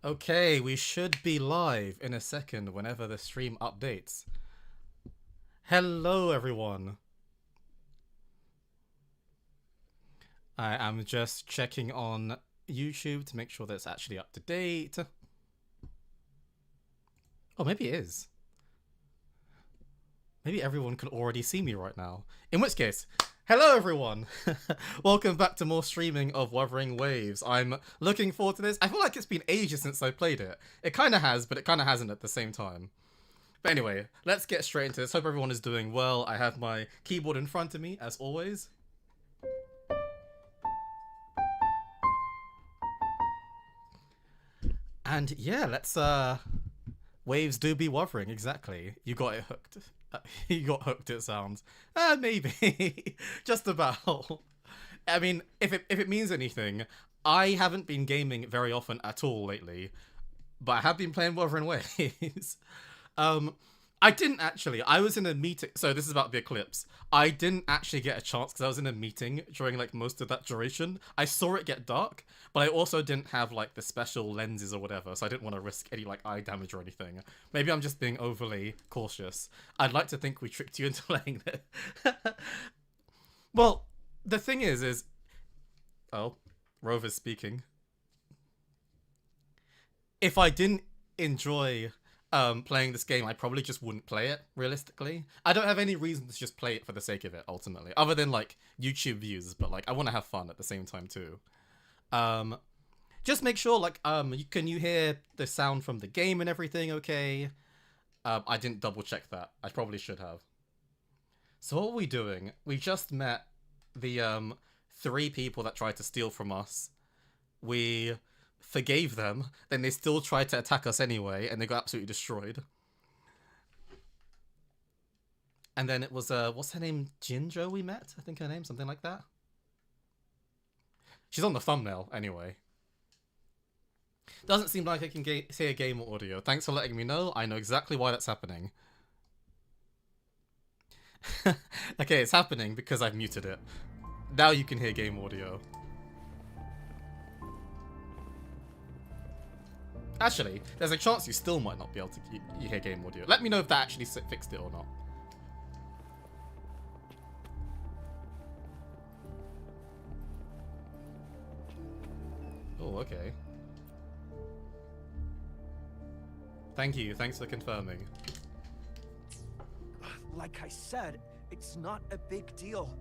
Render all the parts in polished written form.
Okay, we should be live in a second whenever the stream updates. Hello, everyone. I am just checking on YouTube to make sure that it's actually up to date. Oh, maybe it is. Maybe everyone can already see me right now. In which case, hello everyone! Welcome back to more streaming of Wuthering Waves. I'm looking forward to this. I feel like it's been ages since I played it. It kind of has, but it kind of hasn't at the same time. But anyway, let's get straight into this. Hope everyone is doing well. I have my keyboard in front of me, as always. And yeah, let's waves do be wuthering, exactly. You got it hooked. You got hooked, it sounds. Maybe. Just about. I mean, if it means anything, I haven't been gaming very often at all lately, but I have been playing Wuthering Waves. I didn't actually. I was in a meeting. So this is about the eclipse. I didn't actually get a chance because I was in a meeting during like most of that duration. I saw it get dark, but I also didn't have like the special lenses or whatever, so I didn't want to risk any like eye damage or anything. Maybe I'm just being overly cautious. I'd like to think we tricked you into playing it. Well, the thing is, oh, Rover's speaking. If I didn't enjoy playing this game, I probably just wouldn't play it, realistically. I don't have any reason to just play it for the sake of it, ultimately, other than like YouTube views, but like I want to have fun at the same time too. Just make sure like can you hear the sound from the game and everything okay? I didn't double check that. I probably should have. So what are we doing? We just met the 3 people that tried to steal from us. We forgave them, then they still tried to attack us anyway, and they got absolutely destroyed. And then it was, what's her name? Jinjo we met? I think her name, something like that. She's on the thumbnail, anyway. Doesn't seem like I can hear game or audio. Thanks for letting me know. I know exactly why that's happening. Okay, it's happening because I've muted it. Now you can hear game audio. Actually, there's a chance you still might not be able to hear game audio. Let me know if that actually fixed it or not. Oh, okay. Thank you. Thanks for confirming. Like I said, it's not a big deal.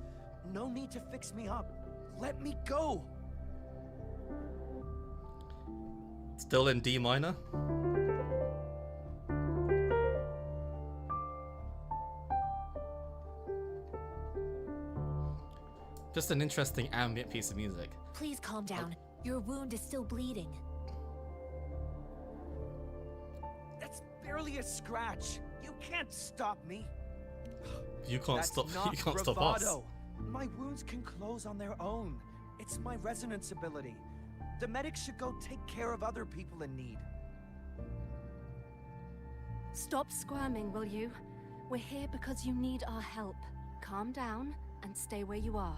No need to fix me up. Let me go. Still in D minor? Just an interesting ambient piece of music. Please calm down. Your wound is still bleeding. That's barely a scratch. You can't stop me. You can't stop. You can't stop us. My wounds can close on their own. It's my resonance ability. The medics should go take care of other people in need. Stop squirming, will you? We're here because you need our help. Calm down and stay where you are.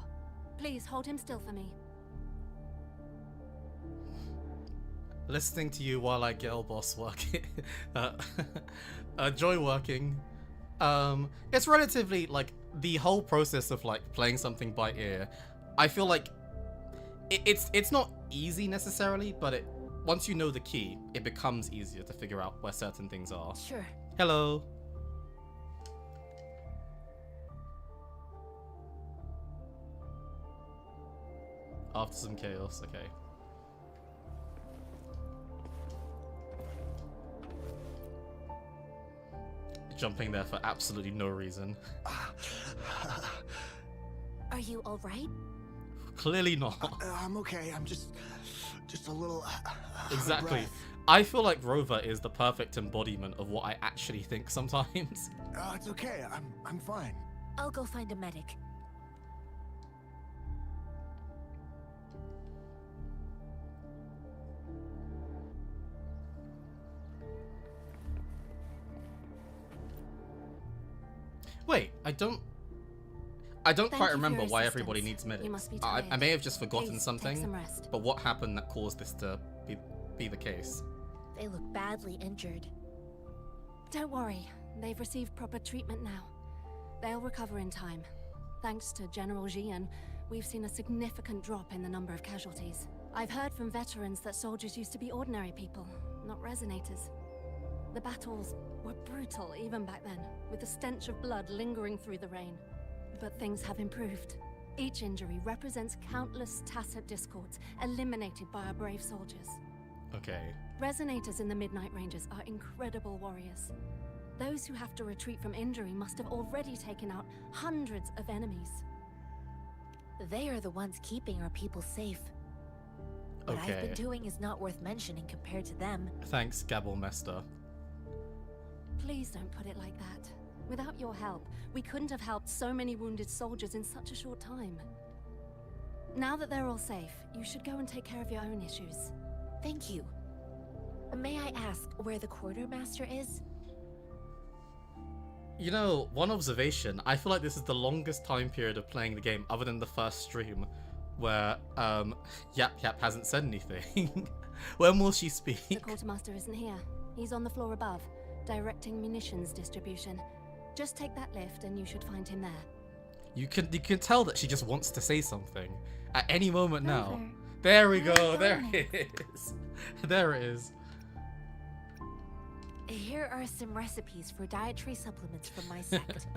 Please hold him still for me. Listening to you while I girl boss work. Enjoy working. It's relatively like the whole process of like playing something by ear. I feel like it's not easy necessarily, but once you know the key, it becomes easier to figure out where certain things are. Sure. Hello. After some chaos, okay. Jumping there for absolutely no reason. Are you all right? Clearly not. I'm okay. I'm just a little. Exactly. Breath. I feel like Rover is the perfect embodiment of what I actually think sometimes. It's okay. I'm fine. I'll go find a medic. Wait, I don't Thank quite you remember for your why everybody assistance. needs medics. You must be I may have just forgotten Please, something, take some rest. but what happened that caused this to be the case? They look badly injured. Don't worry, they've received proper treatment now. They'll recover in time. Thanks to General Jian, we've seen a significant drop in the number of casualties. I've heard from veterans that soldiers used to be ordinary people, not resonators. The battles were brutal even back then, with the stench of blood lingering through the rain. But things have improved. Each injury represents countless tacit discords eliminated by our brave soldiers. Okay. Resonators in the Midnight Rangers are incredible warriors. Those who have to retreat from injury must have already taken out hundreds of enemies. They are the ones keeping our people safe. What I've been doing is not worth mentioning compared to them. Thanks, Gabble Mester. Please don't put it like that. Without your help, we couldn't have helped so many wounded soldiers in such a short time. Now that they're all safe, you should go and take care of your own issues. Thank you. May I ask where the quartermaster is? You know, one observation, I feel like this is the longest time period of playing the game other than the first stream where Yap Yap hasn't said anything. When will she speak? The quartermaster isn't here. He's on the floor above, directing munitions distribution. Just take that lift and you should find him there. You can tell that she just wants to say something at any moment now. There we go. There it is. There it is. Here are some recipes for dietary supplements from my sect.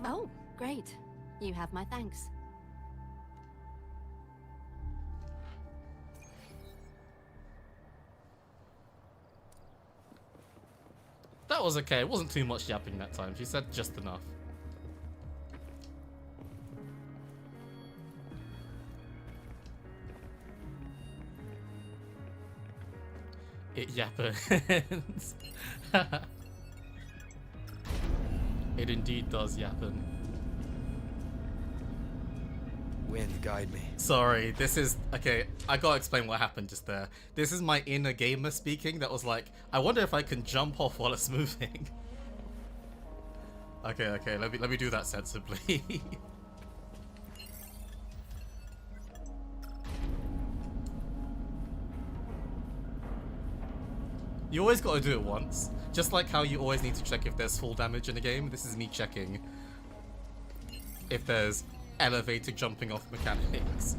Oh, great. You have my thanks. That was okay. It wasn't too much yapping that time. She said just enough. It yappens. It indeed does yappen. Wind, guide me. Sorry, this is... Okay, I gotta explain what happened just there. This is my inner gamer speaking that was like, I wonder if I can jump off while it's moving. Okay, let me do that sensibly. You always gotta do it once. Just like how you always need to check if there's full damage in a game, this is me checking if there's elevated jumping off mechanics.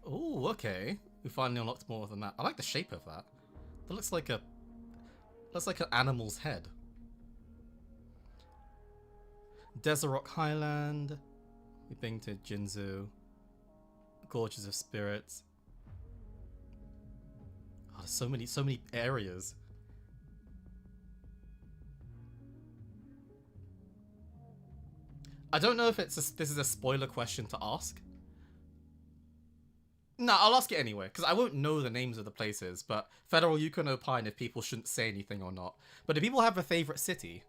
Oh, okay. We finally unlocked more than that. I like the shape of that. That looks like an animal's head. Desert Rock Highland. We've been to Jinzu. Gorges of Spirits. Oh, there's so many areas. I don't know if this is a spoiler question to ask. No, I'll ask it anyway, because I won't know the names of the places, but Federal, you can opine if people shouldn't say anything or not. But do people have a favourite city?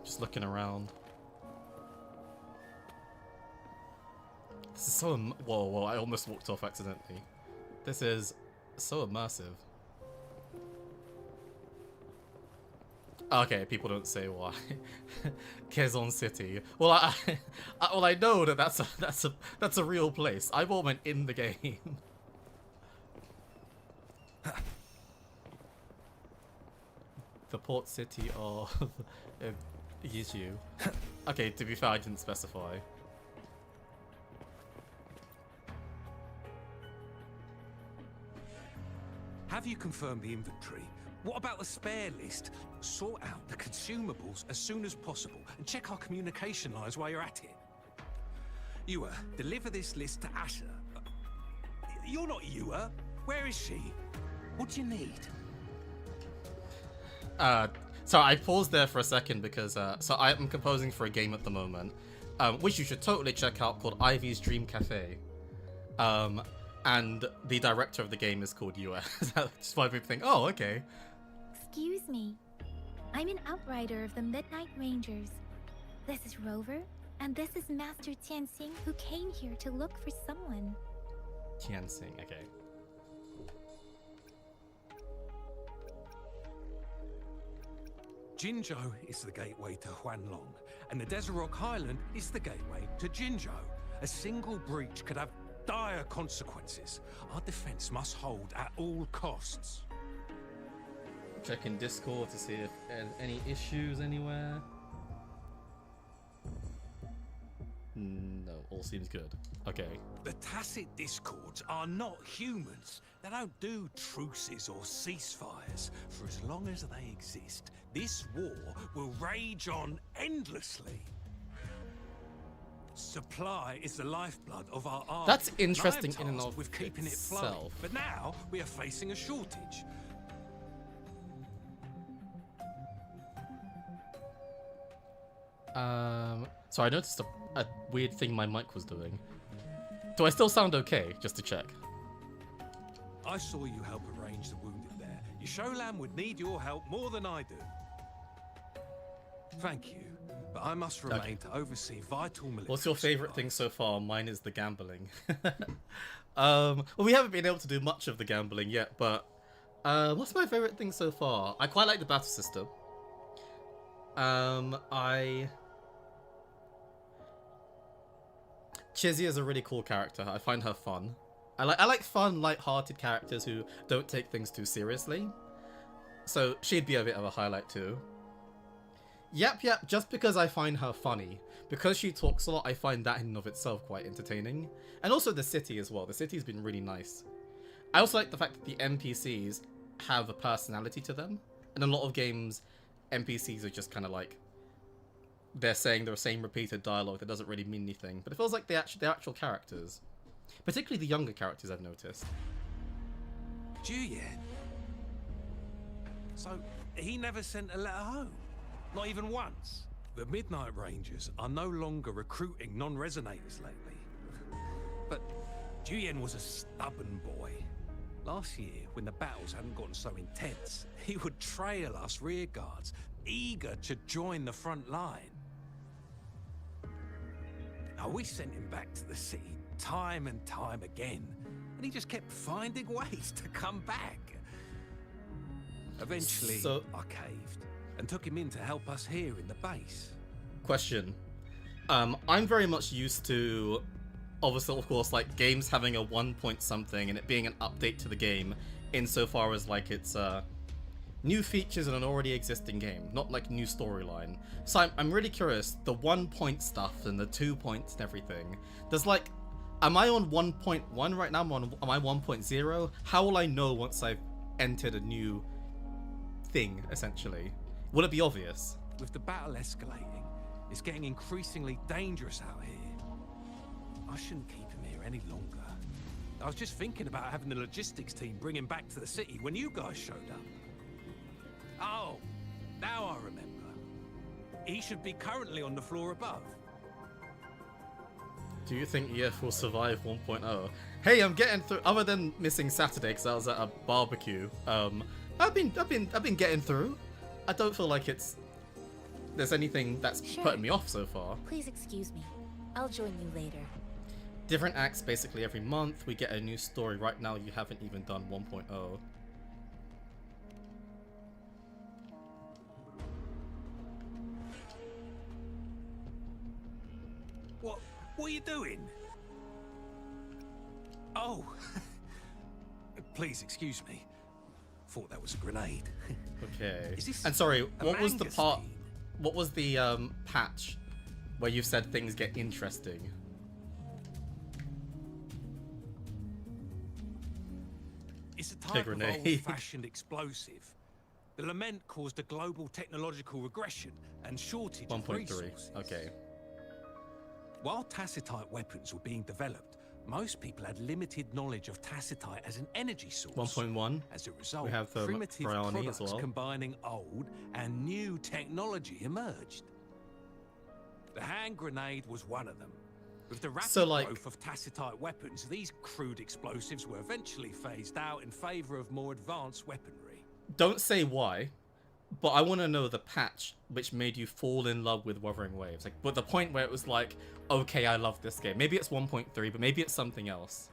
Just looking around. This is so... Whoa, I almost walked off accidentally. This is... so immersive. Okay, people don't say why. Quezon City. Well, I know that that's a real place. I went in the game. The port city of Yizhu. Okay, to be fair, I didn't specify. Have you confirmed the inventory? What about the spare list? Sort out the consumables as soon as possible and check our communication lines while you're at it. Yuwa, deliver this list to Asher. You're not Yuwa. Where is she? What do you need? So I paused there for a second because so I am composing for a game at the moment, which you should totally check out, called Ivy's Dream Cafe. And the director of the game is called WuWa. That's why people think, oh, okay. Excuse me. I'm an outrider of the Midnight Rangers. This is Rover, and this is Master Tianxing, who came here to look for someone. Tianxing, okay. Jinzhou is the gateway to Huanlong, and the Desert Rock Highland is the gateway to Jinzhou. A single breach could have dire consequences. Our defense must hold at all costs. Checking Discord to see if there's any issues anywhere. No, all seems good. Okay. The tacit discords are not humans. They don't do truces or ceasefires. For as long as they exist, this war will rage on endlessly. Supply is the lifeblood of our army. That's interesting in and tasked of with keeping it flowing, itself. but now we are facing a shortage. So I noticed a weird thing my mic was doing. Do I still sound okay? Just to check. I saw you help arrange the wounded there. Yasholan would need your help more than I do. Thank you, but I must remain to oversee vital military. What's your favorite thing so far? Mine is the gambling. Well, we haven't been able to do much of the gambling yet, but what's my favorite thing so far? I quite like the battle system. Chizzy is a really cool character. I find her fun. I like fun, light-hearted characters who don't take things too seriously. So she'd be a bit of a highlight too. Yep, just because I find her funny. Because she talks a lot, I find that in and of itself quite entertaining. And also the city as well. The city's been really nice. I also like the fact that the NPCs have a personality to them. In a lot of games, NPCs are just kind of like, they're saying the same repeated dialogue that doesn't really mean anything. But it feels like they're actual characters. Particularly the younger characters, I've noticed. Julian. So, he never sent a letter home? Not even once? The Midnight Rangers are no longer recruiting non-resonators lately. But Julian was a stubborn boy. Last year, when the battles hadn't gotten so intense, he would trail us rearguards, eager to join the front line. Now, we sent him back to the city time and time again, and he just kept finding ways to come back. Eventually, I caved and took him in to help us here in the base. Question. I'm very much used to, obviously, of course, like games having a 1 point something and it being an update to the game insofar as like it's new features in an already existing game, not like new storyline. So I'm really curious, the 1 point stuff and the 2 points and everything, there's like, am I on 1.1 right now? Am I 1.0? How will I know once I've entered a new thing, essentially? Will it be obvious? With the battle escalating, it's getting increasingly dangerous out here. I shouldn't keep him here any longer. I was just thinking about having the logistics team bring him back to the city when you guys showed up. Oh, now I remember. He should be currently on the floor above. Do you think EF will survive 1.0? Hey, I'm getting through. Other than missing Saturday because I was at a barbecue, I've been getting through. I don't feel like there's anything that's putting me off so far. Please excuse me. I'll join you later. Different acts basically every month. We get a new story. Right now, you haven't even done 1.0. What are you doing? Oh. Please excuse me. Thought that was a grenade. Okay. And sorry, what was the part? What was the patch where you said things get interesting? It's a type of old-fashioned explosive. The lament caused a global technological regression and shortage of 1.3. resources. Okay. While Tacitite weapons were being developed, Most people had limited knowledge of tacitite as an energy source. 1.1. As a result, We have primitive Bryony products as well. combining old and new technology emerged. The hand grenade was one of them. With the rapid growth of tacitite weapons, these crude explosives were eventually phased out in favor of more advanced weaponry. Don't say why, but I want to know the patch which made you fall in love with Wuthering Waves. Like, but the point where it was like, okay, I love this game. Maybe it's 1.3, but maybe it's something else.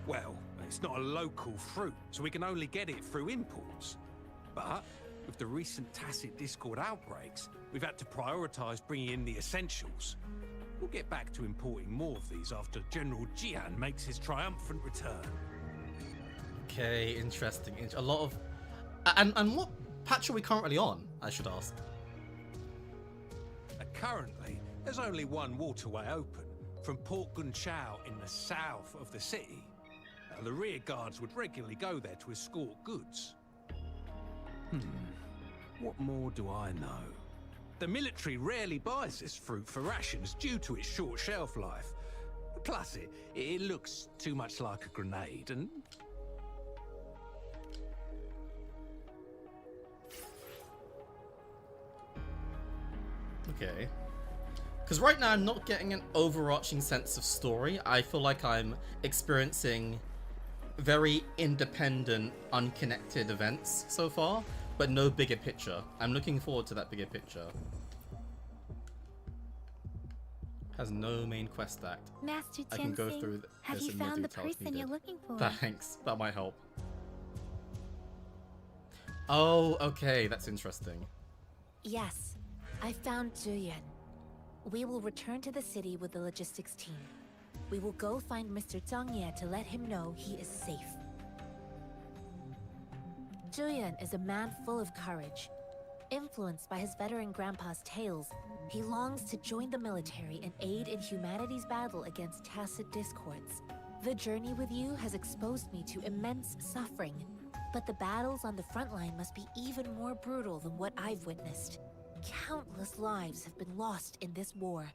Well, it's not a local fruit, so we can only get it through imports. But with the recent Tacit Discord outbreaks, we've had to prioritize bringing in the essentials. We'll get back to importing more of these after General Jian makes his triumphant return. Okay, interesting. A lot of... And what patch are we currently on, I should ask? Currently, there's only one waterway open, from Port Gunchao in the south of the city. The rear guards would regularly go there to escort goods. What more do I know? The military rarely buys this fruit for rations due to its short shelf life. Plus, it looks too much like a grenade, and... Okay. Because right now I'm not getting an overarching sense of story. I feel like I'm experiencing very independent, unconnected events so far, but no bigger picture. I'm looking forward to that bigger picture. Has no main quest act. Master I can go Tensing, through have this you in more found the detail if person you're needed. looking for? Thanks, that might help. Oh, okay, that's interesting. Yes, I found Zhuyan. We will return to the city with the logistics team. We will go find Mr. Zhang Ye to let him know he is safe. Zhuyan is a man full of courage. Influenced by his veteran grandpa's tales, he longs to join the military and aid in humanity's battle against tacit discords. The journey with you has exposed me to immense suffering, but the battles on the front line must be even more brutal than what I've witnessed. Countless lives have been lost in this war.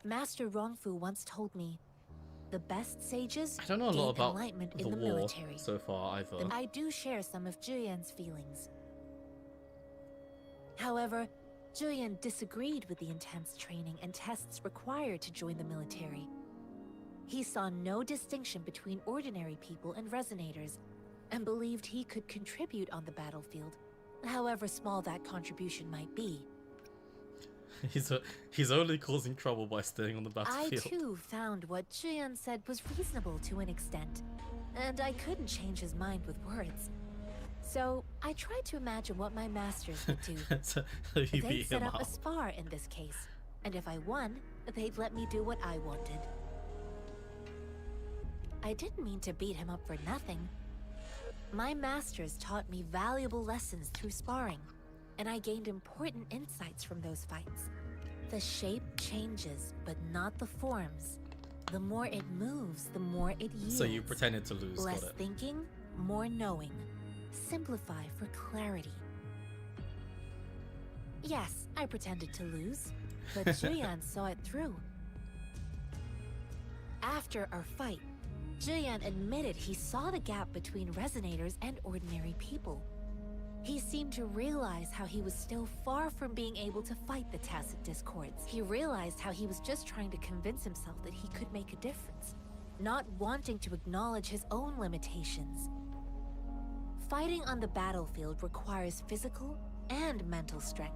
Master Rongfu once told me, the best sages I don't know a lot gain about enlightenment the in the war military. so far either. And I do share some of Zhuyan's feelings. However, Zhuyan disagreed with the intense training and tests required to join the military. He saw no distinction between ordinary people and resonators, and believed he could contribute on the battlefield, however small that contribution might be. He's only causing trouble by staying on the battlefield. I too found what Zhuyan said was reasonable to an extent, and I couldn't change his mind with words. So I tried to imagine what my masters would do. So you They'd beat set him up a spar in this case, and if I won, they'd let me do what I wanted. I didn't mean to beat him up for nothing. My masters taught me valuable lessons through sparring, and I gained important insights from those fights. The shape changes, but not the forms. The more it moves, the more it yields. So you pretended to lose, Less got it. thinking, more knowing. Simplify for clarity. Yes, I pretended to lose, but Zhuyan saw it through. After our fight, Zhuyan admitted he saw the gap between resonators and ordinary people. He seemed to realize how he was still far from being able to fight the tacit discords. He realized how he was just trying to convince himself that he could make a difference, not wanting to acknowledge his own limitations. Fighting on the battlefield requires physical and mental strength,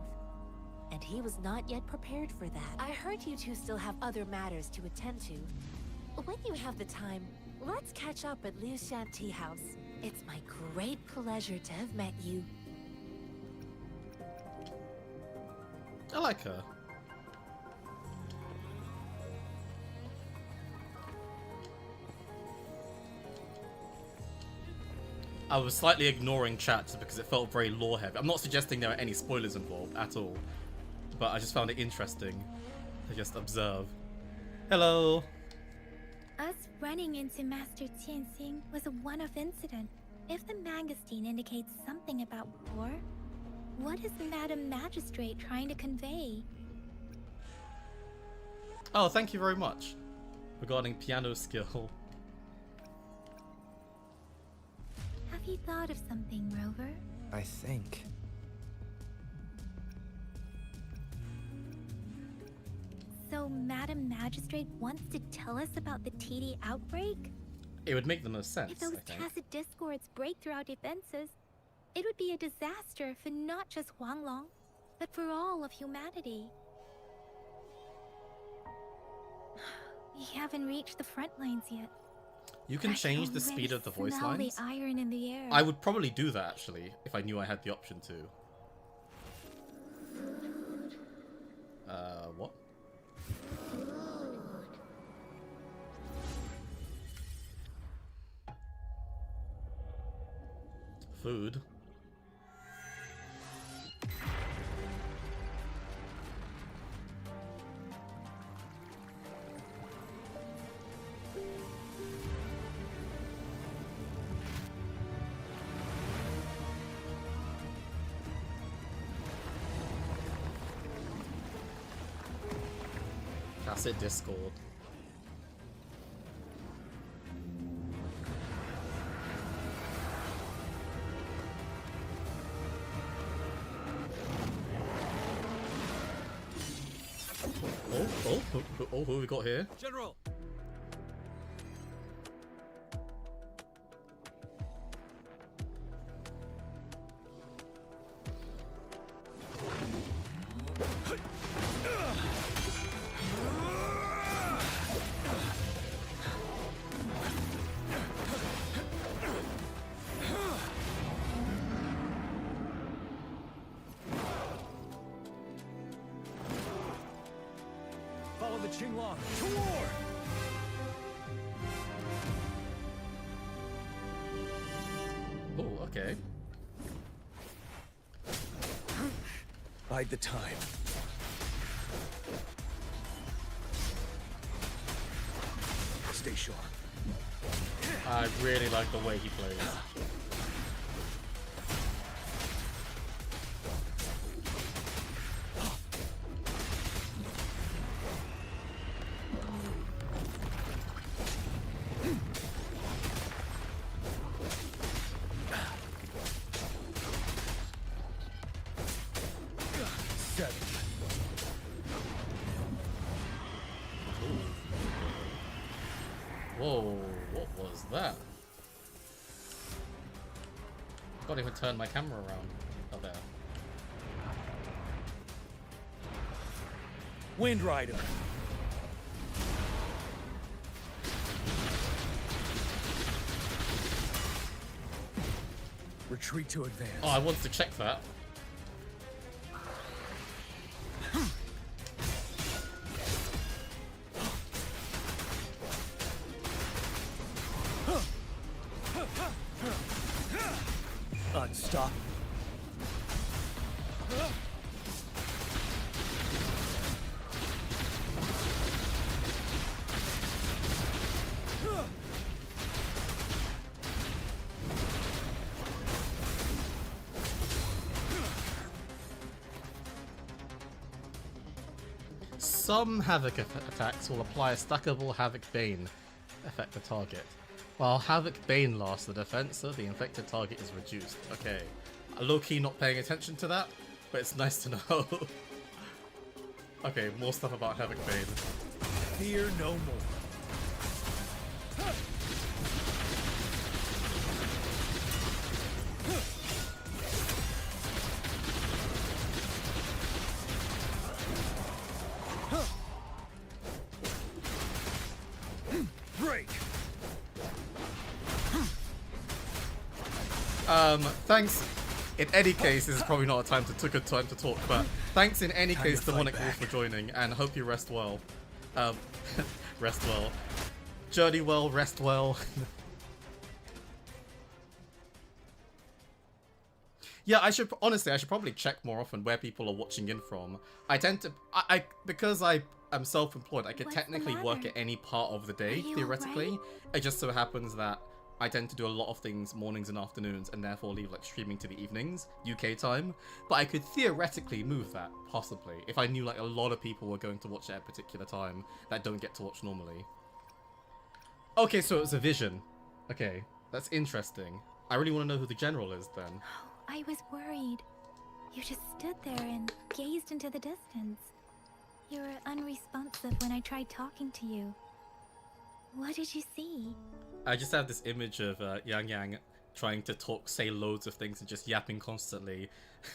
and he was not yet prepared for that. I heard you two still have other matters to attend to. When you have the time, let's catch up at Liu Shan Tea House. It's my great pleasure to have met you. I like her. I was slightly ignoring chat just because it felt very lore heavy. I'm not suggesting there are any spoilers involved at all, but I just found it interesting to just observe. Hello. Us running into Master Tianxing was a one-off incident. If the magazine indicates something about war, what is Madam Magistrate trying to convey? Oh, thank you very much. Regarding piano skill. Have you thought of something, Rover? I think. So, Madam Magistrate wants to tell us about the TD outbreak? It would make the most sense, If those I think. tacit discords break through our defenses, it would be a disaster for not just Huanglong, but for all of humanity. We haven't reached the front lines yet. You can I change the already speed of the voice smell lines. the iron in the air. I would probably do that, actually, if I knew I had the option to. What? Food? Tacit Discord. Oh, who we got here? General! Follow the Qinglong to war! Oh, okay. Bide the time. Stay sharp. I really like the way he plays. Whoa, what was that? Can't even turn my camera around. Oh, there. Wind Rider. Retreat to advance. Oh, I wanted to check that. Unstop. Some Havoc attacks will apply a stackable Havoc Bane affect the target. While Havoc Bane lasts the defensor, the infected target is reduced. Okay. Low-key not paying attention to that, but it's nice to know. Okay, more stuff about Havoc Bane. Fear no more. Break. Thanks. In any case, this is probably not a good time to talk, but thanks in any Time case to to fight Demonic Wolf back. for joining, and hope you rest well. Rest well. Journey well, rest well. Yeah, I should probably check more often where people are watching in from. I tend to, because I am self-employed, I could What's the technically work matter? at any part of the day, Are you theoretically. alright? It just so happens that I tend to do a lot of things mornings and afternoons, and therefore leave like streaming to the evenings, UK time. But I could theoretically move that, possibly, if I knew like a lot of people were going to watch at a particular time that don't get to watch normally. Okay, so it was a vision. Okay, that's interesting. I really want to know who the general is then. Oh, I was worried. You just stood there and gazed into the distance. You were unresponsive when I tried talking to you. What did you see? I just have this image of Yang Yang trying to talk, say loads of things and just yapping constantly,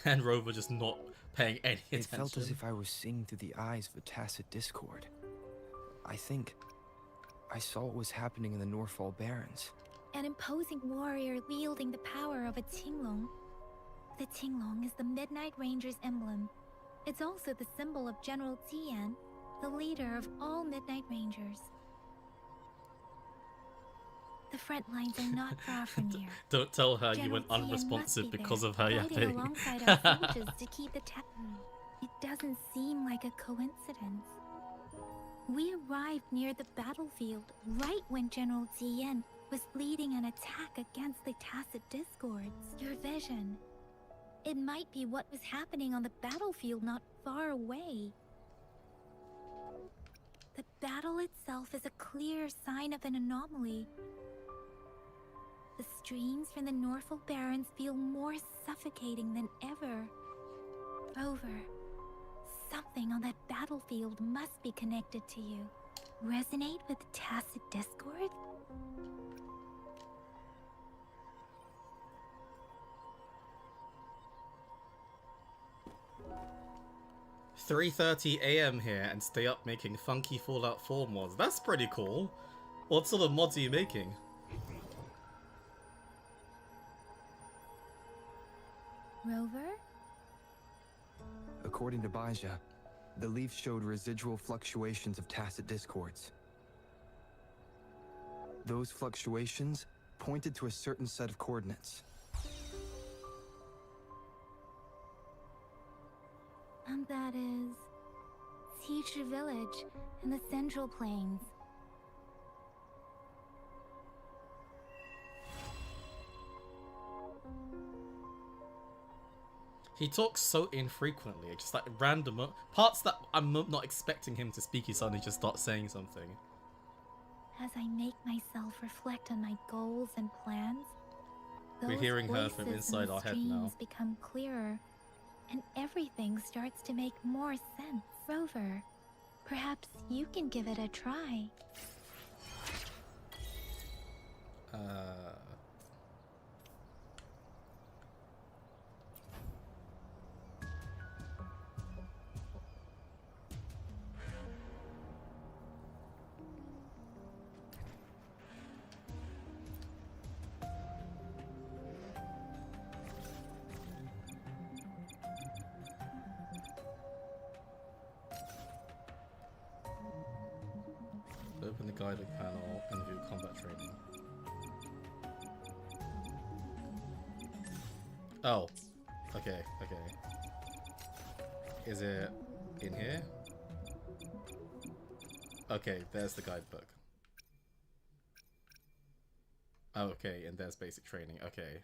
and Rover just not paying any It attention. felt as if I was seeing through the eyes of a tacit discord. I think I saw what was happening in the Norfall Barrens. An imposing warrior wielding the power of a Tinglong. The Tinglong is the Midnight Ranger's emblem. It's also the symbol of General Tian, the leader of all Midnight Rangers. The front lines are not far from here. Don't tell her you General went Tian unresponsive must be because there, of her fighting yapping. alongside our soldiers to keep the It doesn't seem like a coincidence. We arrived near the battlefield right when General Tian was leading an attack against the Tacit Discords. Your vision. It might be what was happening on the battlefield not far away. The battle itself is a clear sign of an anomaly. The streams from the Norfall Barrens feel more suffocating than ever. Rover, something on that battlefield must be connected to you. Resonate with Tacit Discord? 3:30 AM here and stay up making funky Fallout 4 mods. That's pretty cool. What sort of mods are you making? Rover? According to Baja, the leaf showed residual fluctuations of tacit discords. Those fluctuations pointed to a certain set of coordinates. And that is... Teacher Village in the Central Plains. He talks so infrequently, just like random parts that I'm not expecting him to speak. He suddenly just starts saying something. As I make myself reflect on my goals and plans, We're those hearing her from voices in inside the our head now. streams become clearer, and everything starts to make more sense. Rover, perhaps you can give it a try. Open the guided panel and view combat training. Oh, okay. Is it in here? Okay, there's the guidebook. Oh, okay, and there's basic training. Okay.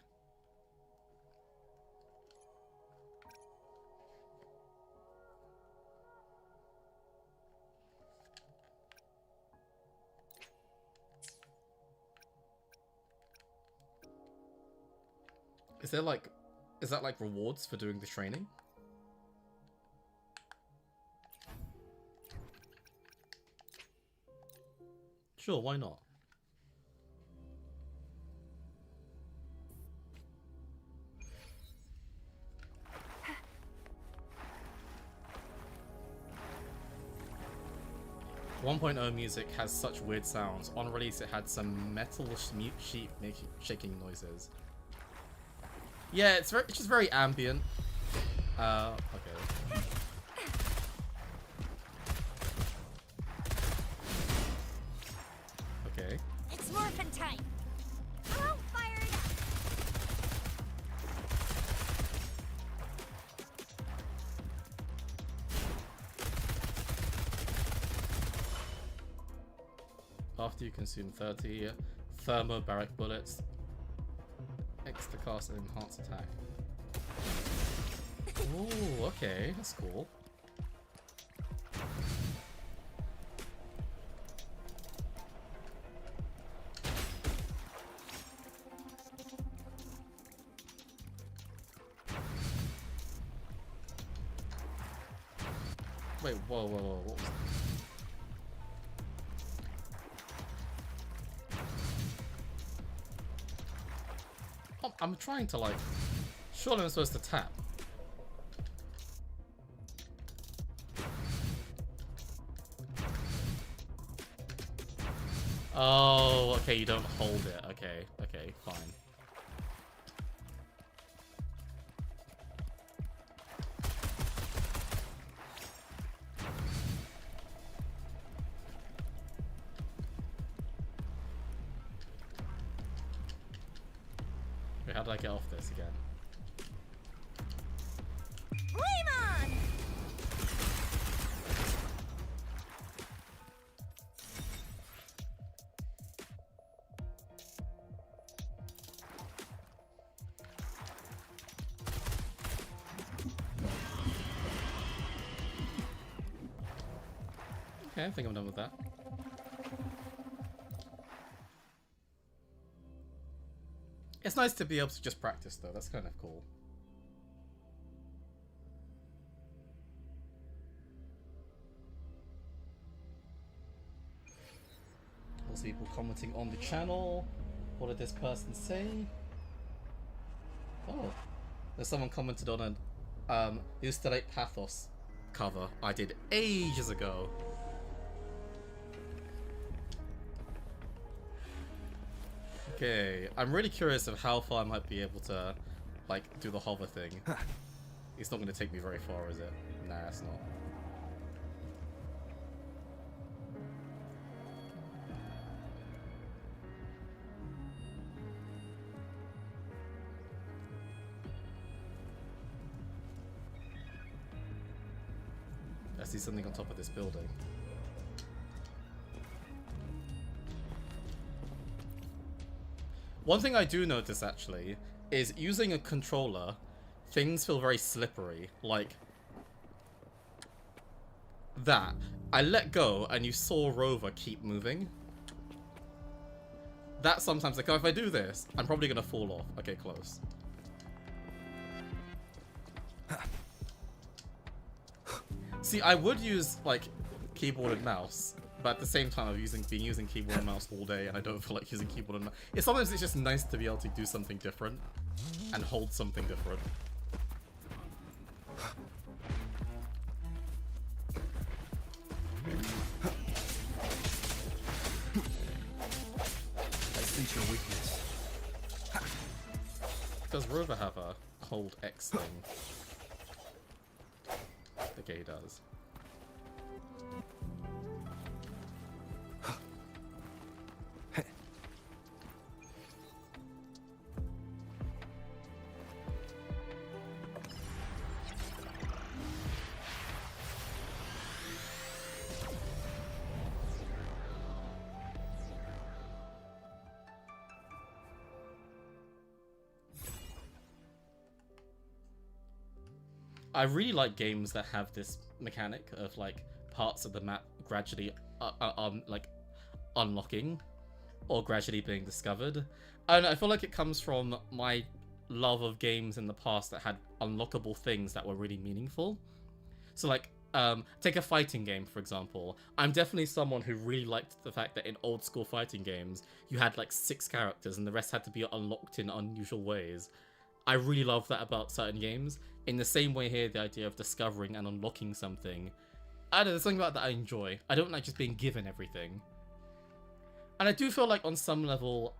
Is that like rewards for doing the training? Sure, why not? .1.0 music has such weird sounds. On release, it had some metal sheet shaking noises. Yeah, it's just very ambient. Okay. Okay. It's morphin' time. I'll fire it up. After you consume 30 Thermobaric bullets. Extra cast and enhance attack. Ooh, okay, that's cool. Wait, whoa, what was that? Oh, I'm trying to like... Surely I'm supposed to tap. Oh, okay, you don't hold it. Okay, okay, fine. Wait, how did I get off this again? Okay, I think I'm done with that. It's nice to be able to just practice though, that's kind of cool. Also people commenting on the channel. What did this person say? Oh, there's someone commented on an Ustelate Pathos cover I did ages ago. Okay, I'm really curious of how far I might be able to, like, do the hover thing. It's not going to take me very far, is it? Nah, it's not. I see something on top of this building. One thing I do notice, actually, is using a controller, things feel very slippery. Like, that. I let go, and you saw Rover keep moving. That sometimes, like, if I do this, I'm probably going to fall off. Okay, close. See, I would use, like, keyboard and mouse. But at the same time, I've been using keyboard and mouse all day, and I don't feel like using keyboard and mouse. Sometimes it's just nice to be able to do something different and hold something different. I sense your weakness. Does Rover have a hold X thing? Okay, he does. I really like games that have this mechanic of like parts of the map gradually like unlocking or gradually being discovered. And I feel like it comes from my love of games in the past that had unlockable things that were really meaningful. So like take a fighting game, for example. I'm definitely someone who really liked the fact that in old school fighting games you had like 6 characters and the rest had to be unlocked in unusual ways. I really love that about certain games. In the same way here, the idea of discovering and unlocking something. I don't know, there's something about that I enjoy. I don't like just being given everything. And I do feel like on some level,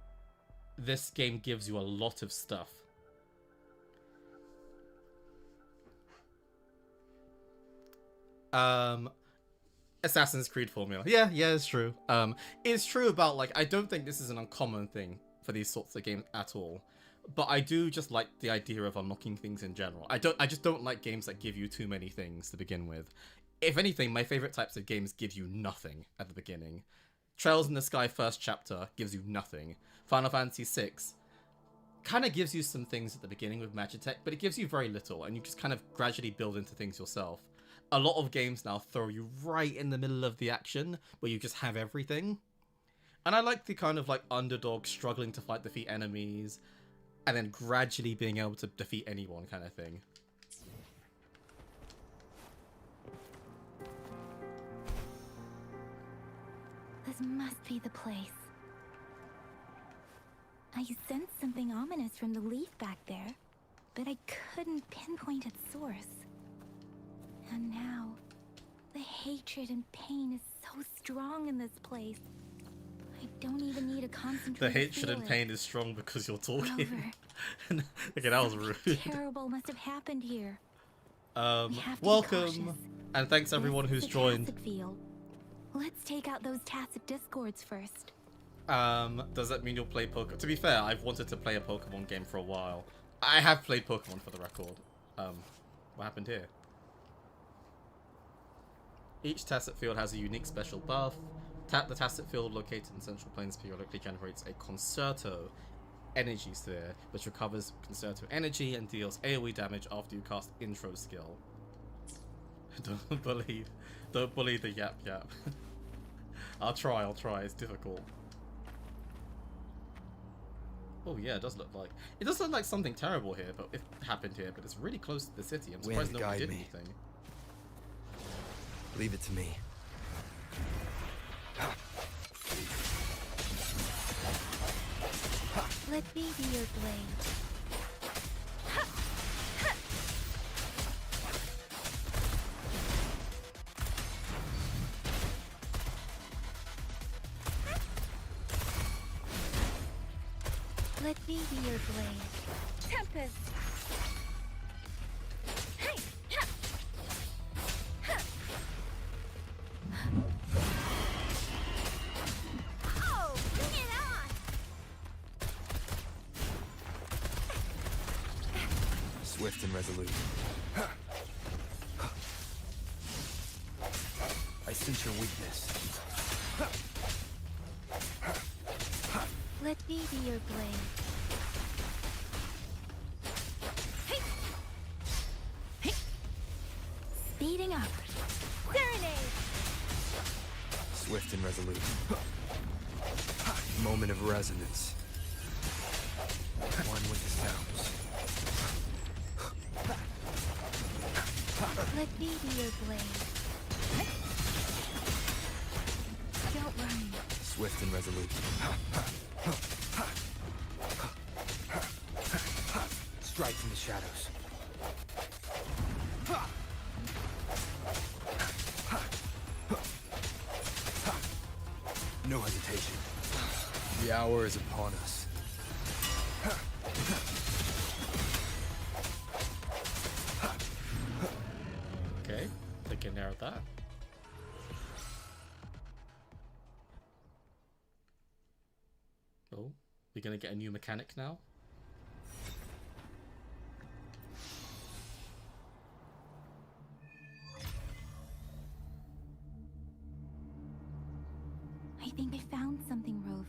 this game gives you a lot of stuff. Assassin's Creed formula. Yeah, it's true. It's true about, like, I don't think this is an uncommon thing for these sorts of games at all. But I do just like the idea of unlocking things in general. I just don't like games that give you too many things to begin with. If anything, my favorite types of games give you nothing at the beginning. Trails in the Sky first chapter gives you nothing. Final Fantasy VI kind of gives you some things at the beginning with Magitech, but it gives you very little, and you just kind of gradually build into things yourself. A lot of games now throw you right in the middle of the action, where you just have everything. And I like the kind of like underdog struggling to defeat enemies, and then gradually being able to defeat anyone kind of thing. This must be the place. I sensed something ominous from the leaf back there, but I couldn't pinpoint its source. And now, the hatred and pain is so strong in this place. I don't even need a concentrated The hatred feel and it. pain is strong because you're talking. Rover, Okay, that was something rude. terrible must have happened here. We have to be Welcome, cautious. and thanks everyone This who's is the joined. Tacit field. Let's take out those tacit discords first. Does that mean you'll play Pokemon? To be fair, I've wanted to play a Pokemon game for a while. I have played Pokemon for the record. What happened here? Each Tacit field has a unique special buff. The Tacit field located in Central Plains periodically generates a Concerto energy sphere, which recovers Concerto energy and deals AoE damage after you cast Intro skill. Don't bully the yap yap. I'll try, it's difficult. Oh yeah, it does look like something terrible here, but it happened here, but it's really close to the city. I'm surprised Wind, no one guide did me. anything. Leave it to me. Let me be your blade. Let me be your blade. Tempest! Hey! Ha! Ha! Oh, bring it on! Swift and resolute. I sense your weakness. Let me be your blade. Hey! Hey! Speeding up. Serenade! Swift and resolute. Moment of resonance. One with the sounds. Let me be your blade. Don't run. Swift and resolute. Strike from the shadows. No hesitation. The hour is upon us. Okay, think I narrowed that. Oh, we're gonna get a new mechanic now? I think I found something, Rover.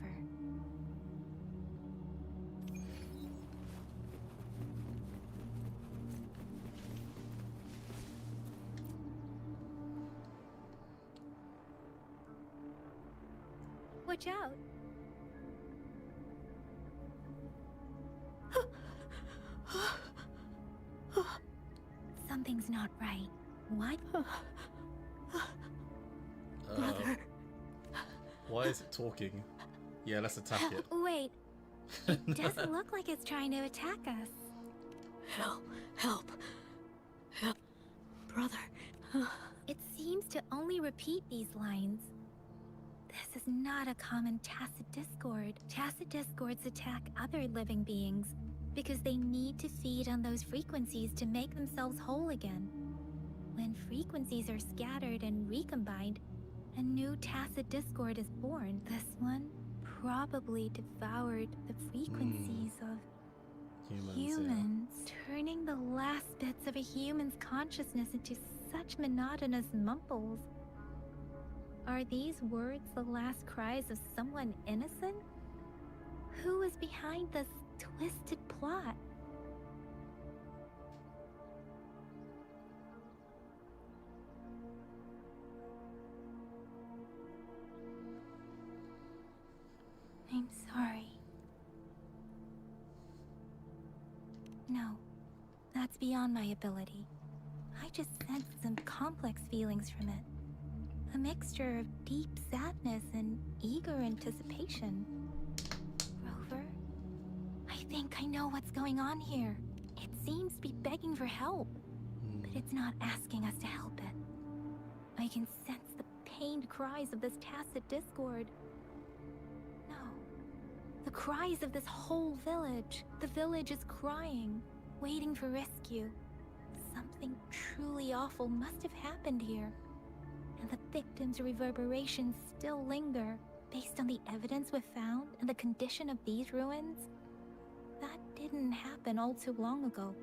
Watch out. Something's not right. What? Brother. Why is it talking? Yeah, let's attack it. Wait. It doesn't look like it's trying to attack us. Help. Brother. It seems to only repeat these lines. This is not a common tacit discord. Tacit discords attack other living beings because they need to feed on those frequencies to make themselves whole again. When frequencies are scattered and recombined, a new tacit discord is born. This one probably devoured the frequencies of humans, turning the last bits of a human's consciousness into such monotonous mumbles. Are these words the last cries of someone innocent? Who is behind this twisted plot? I'm sorry. No, that's beyond my ability. I just sensed some complex feelings from it. A mixture of deep sadness and eager anticipation. Rover, I think I know what's going on here. It seems to be begging for help, but it's not asking us to help it. I can sense the pained cries of this tacit discord. No, the cries of this whole village. The village is crying, waiting for rescue. Something truly awful must have happened here. And the victims' reverberations still linger. Based on the evidence we've found and the condition of these ruins, that didn't happen all too long ago.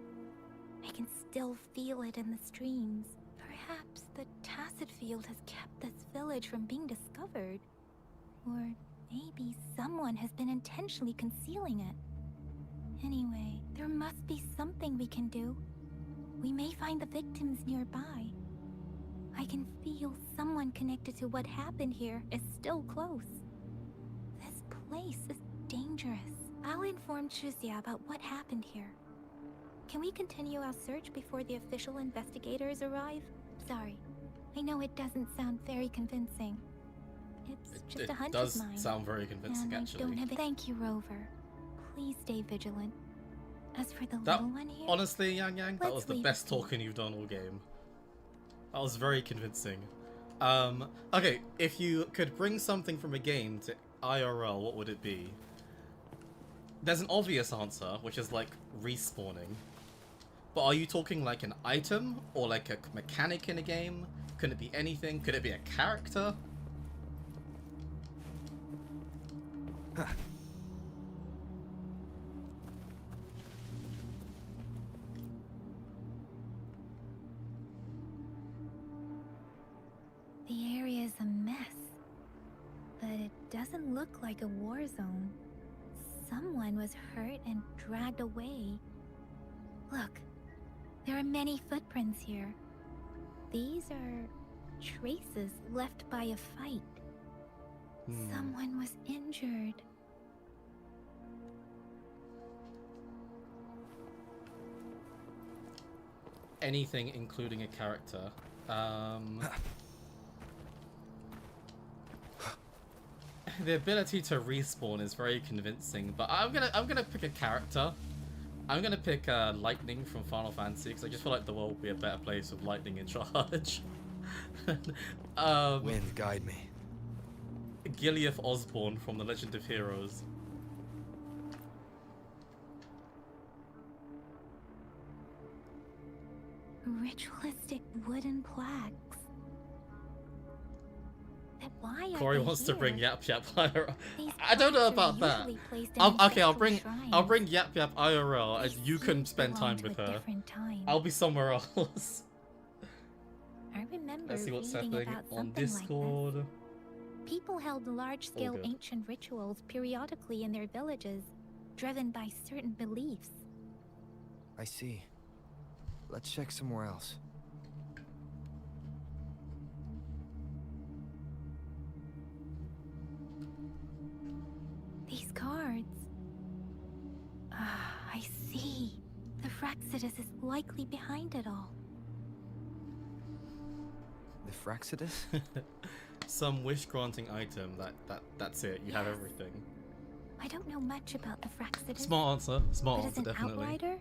I can still feel it in the streams. Perhaps the tacit field has kept this village from being discovered. Or maybe someone has been intentionally concealing it. Anyway, there must be something we can do. We may find the victims nearby. I can feel someone connected to what happened here is still close. This place is dangerous. I'll inform Chuzia about what happened here. Can we continue our search before the official investigators arrive? Sorry, I know it doesn't sound very convincing. It's just a hunch of mine. It does sound very convincing, and actually. I don't have. Thank you, Rover. Please stay vigilant. As for the little one here, honestly, Yang Yang, that was the leave best it be. talking you've done all game. That was very convincing. Okay, if you could bring something from a game to IRL, what would it be? There's an obvious answer, which is like respawning. But are you talking like an item or like a mechanic in a game? Could it be anything? Could it be a character? the area is a mess, but it doesn't look like a war zone. Someone was hurt and dragged away. Look, there are many footprints here. These are traces left by a fight. Someone was injured. Anything including a character. The ability to respawn is very convincing, but I'm gonna pick a character. I'm gonna pick Lightning from Final Fantasy because I just feel like the world would be a better place with Lightning in charge. Wind, guide me. Gileath Osborne from The Legend of Heroes. Ritualistic wooden plaques. But why are Corey they wants to bring here? Yap Yap IRL. These I don't know plaques are about that. usually placed in Okay, I'll ancestral bring shrines. Yap Yap IRL, and They you can seem to spend belong time to with a her. different time. I'll be somewhere else. I remember Let's see what's reading happening about on something like Discord. this. People held large-scale good. ancient rituals periodically in their villages, driven by certain beliefs. I see. Let's check somewhere else. These cards. Ah, I see. The Fraxidus is likely behind it all. The Fraxidus? Some wish-granting item. That's it. You have Yes. everything. I don't know much about the Fraxidus. Smart answer. Smart But answer, as an definitely. outsider,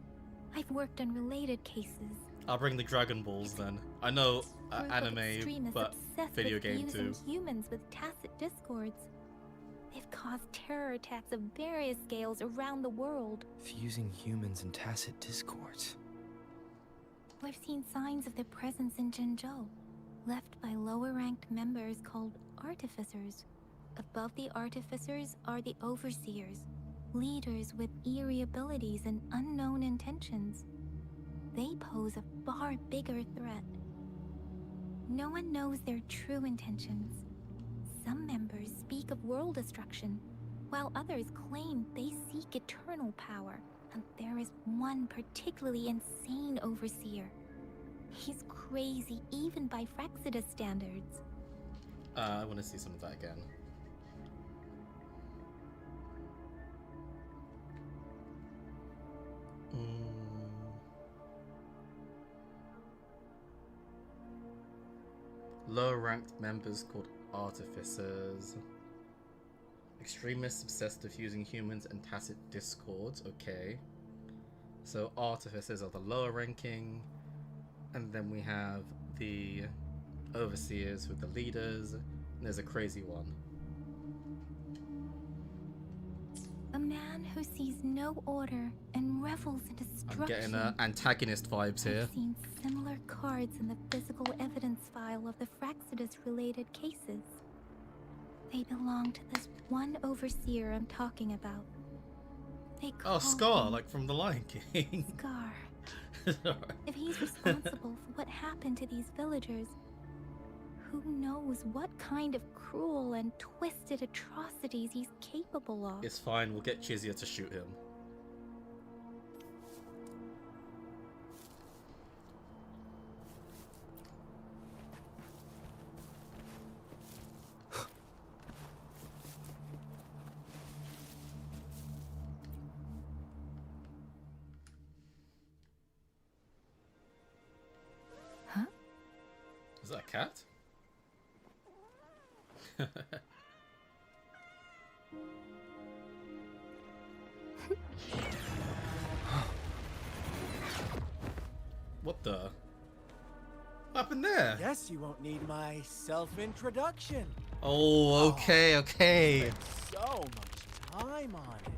I've worked on related cases. I'll bring the Dragon Balls then. I know Group of anime, extremists but obsessed video with game fusing too. humans with tacit discords. They've caused terror attacks of various scales around the world. Fusing humans and tacit discords. We've seen signs of their presence in Jinzhou, left by lower-ranked members called Artificers. Above the Artificers are the Overseers, leaders with eerie abilities and unknown intentions. They pose a far bigger threat. No one knows their true intentions. Some members speak of world destruction, while others claim they seek eternal power. And there is one particularly insane overseer. He's crazy even by Frexidus standards. I want to see some of that again. Lower ranked members called artificers. Extremists obsessed with using humans and tacit discords. Okay. So artificers are the lower ranking. And then we have the overseers with the leaders. And there's a crazy one. A man who sees no order and revels in destruction. I'm getting antagonist vibes here. I've seen similar cards in the physical evidence file of the Frexidus-related cases. They belong to this one overseer I'm talking about. They call Scar, him like from The Lion King. Scar. If he's responsible for what happened to these villagers, who knows what kind of cruel and twisted atrocities he's capable of. It's fine, we'll get Chizia to shoot him. Huh? Is that a cat? What the? What happened there? Guess you won't need my self-introduction. Oh, okay, okay. So much time on it.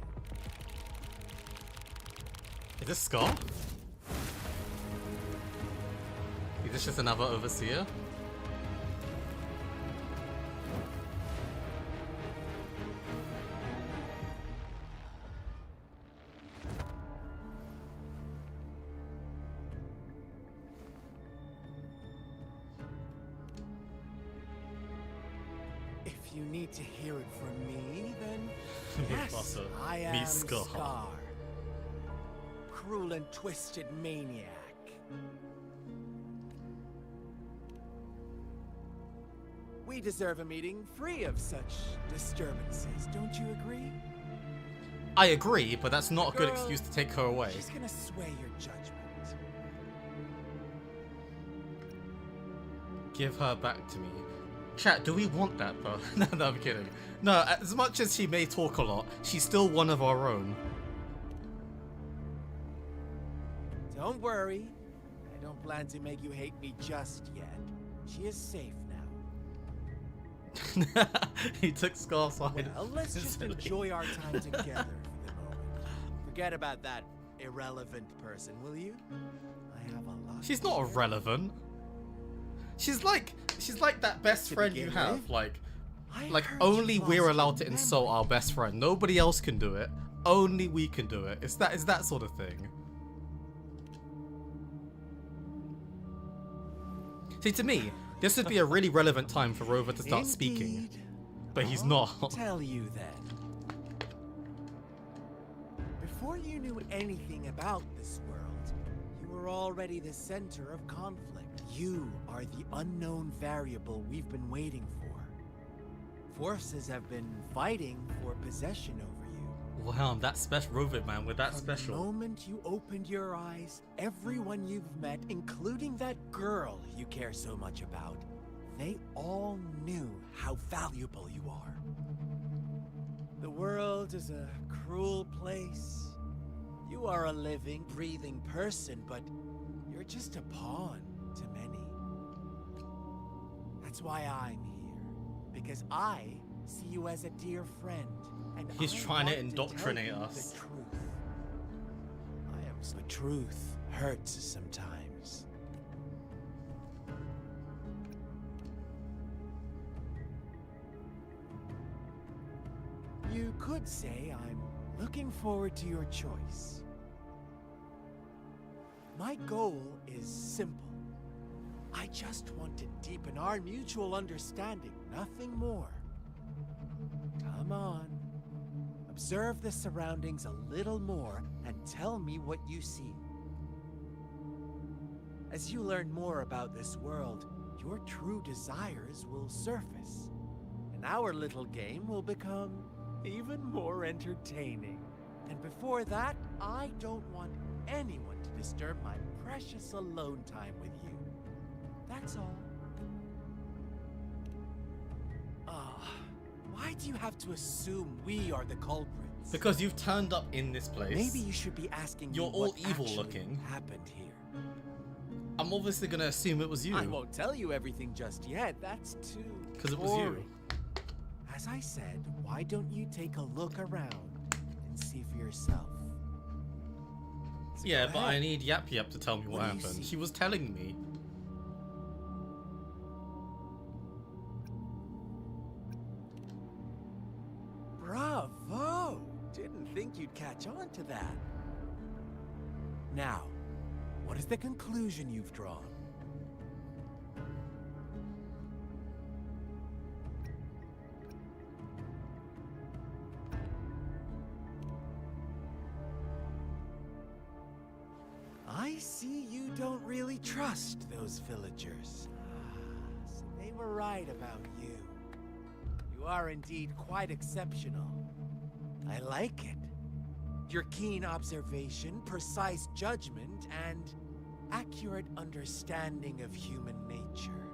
Is this Scar? Is this just another overseer? If you need to hear it from me, then Yes, yes, I me am Scar. Scar. Cruel and twisted maniac. We deserve a meeting free of such disturbances, don't you agree? I agree, but that's not a good Girl, excuse to take her away. She's gonna sway your judgment. Give her back to me. Chat, do we want that, bro? No, I'm kidding. No, as much as she may talk a lot, she's still one of our own. Don't worry. I don't plan to make you hate me just yet. She is safe now. He took Scar side. Well, let's just Silly. enjoy our time together for the moment. Forget about that irrelevant person, will you? I have a lot. She's not irrelevant. She's like that best To friend you begin have. with, Like I Like, heard only you we're lost allowed your to insult memory. our best friend. Nobody else can do it. Only we can do it. It's that sort of thing. See, to me, this would be a really relevant time for Rover to start speaking. Indeed. But he's I'll not. Tell you then. Before you knew anything about this world, you were already the center of conflict. You are the unknown variable we've been waiting for. Forces have been fighting for possession over you. Wow, that special Rover man with that From special. the moment you opened your eyes, everyone you've met, including that girl you care so much about, they all knew how valuable you are. The world is a cruel place. You are a living, breathing person, but you're just a pawn to many. That's why I'm here, because I see you as a dear friend, and He's I trying to want indoctrinate tell you us. The truth. The truth hurts sometimes. You could say I'm looking forward to your choice. My goal is simple. I just want to deepen our mutual understanding, nothing more. Come on. Observe the surroundings a little more and tell me what you see. As you learn more about this world, your true desires will surface, and our little game will become even more entertaining. And before that, I don't want anyone to disturb my precious alone time with you. That's all. Why do you have to assume we are the culprits? Because you've turned up in this place. Maybe you should be asking You're me all what evil actually looking. happened here. I'm obviously gonna assume it was you. I won't tell you everything just yet. That's too Because it was you. boring. As I said, why don't you take a look around and see for yourself? So Yeah, go but I ahead. need Yap Yap to tell me what What do you happened. see? She was telling me. Bravo! Didn't think you'd catch on to that. Now, what is the conclusion you've drawn? I see you don't really trust those villagers. So they were right about you. You are indeed quite exceptional. I like it. Your keen observation, precise judgment, and accurate understanding of human nature.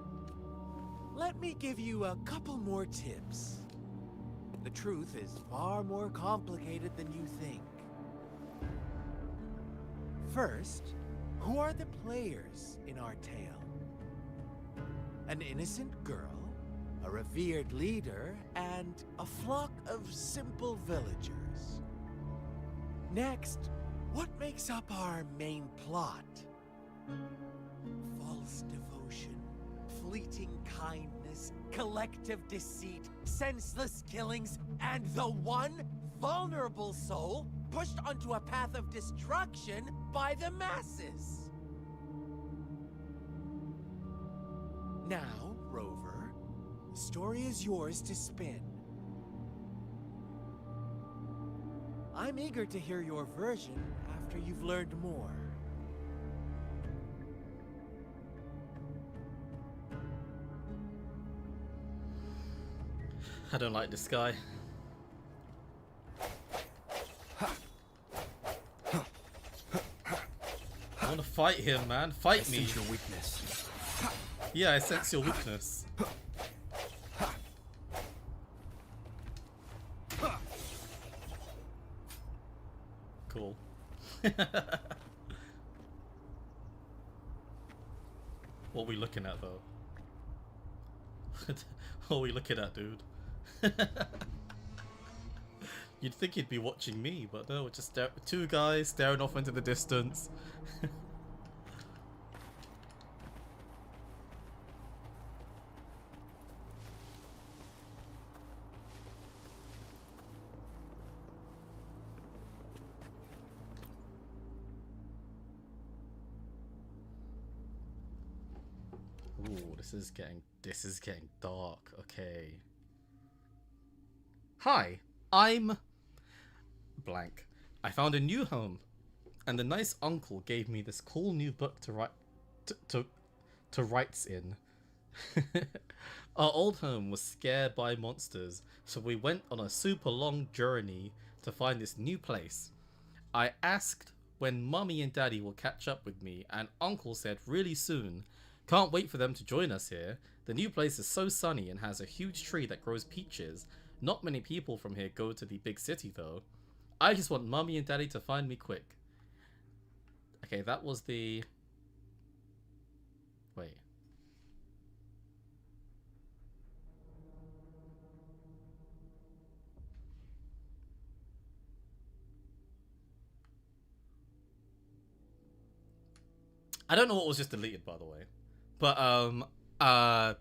Let me give you a couple more tips. The truth is far more complicated than you think. First, who are the players in our tale? An innocent girl, a revered leader, and a flock of simple villagers. Next, what makes up our main plot? False devotion, fleeting kindness, collective deceit, senseless killings, and the one vulnerable soul pushed onto a path of destruction by the masses. Now, Rover, the story is yours to spin. I'm eager to hear your version after you've learned more. I don't like this guy. I want to fight him, man. Fight me. Sense your weakness. Yeah, I sense your weakness. Cool. What are we looking at, though? What are we looking at, dude? You'd think he'd be watching me, but no, just two guys staring off into the distance. Ooh, this is getting dark. Okay. Hi, I'm blank. I found a new home, and the nice uncle gave me this cool new book to write to writes in. Our old home was scared by monsters, so we went on a super long journey to find this new place. I asked when Mummy and Daddy will catch up with me, and Uncle said really soon. Can't wait for them to join us here. The new place is so sunny and has a huge tree that grows peaches. Not many people from here go to the big city though. I just want Mummy and Daddy to find me quick. Okay, that was the... Wait. I don't know what was just deleted, by the way. But,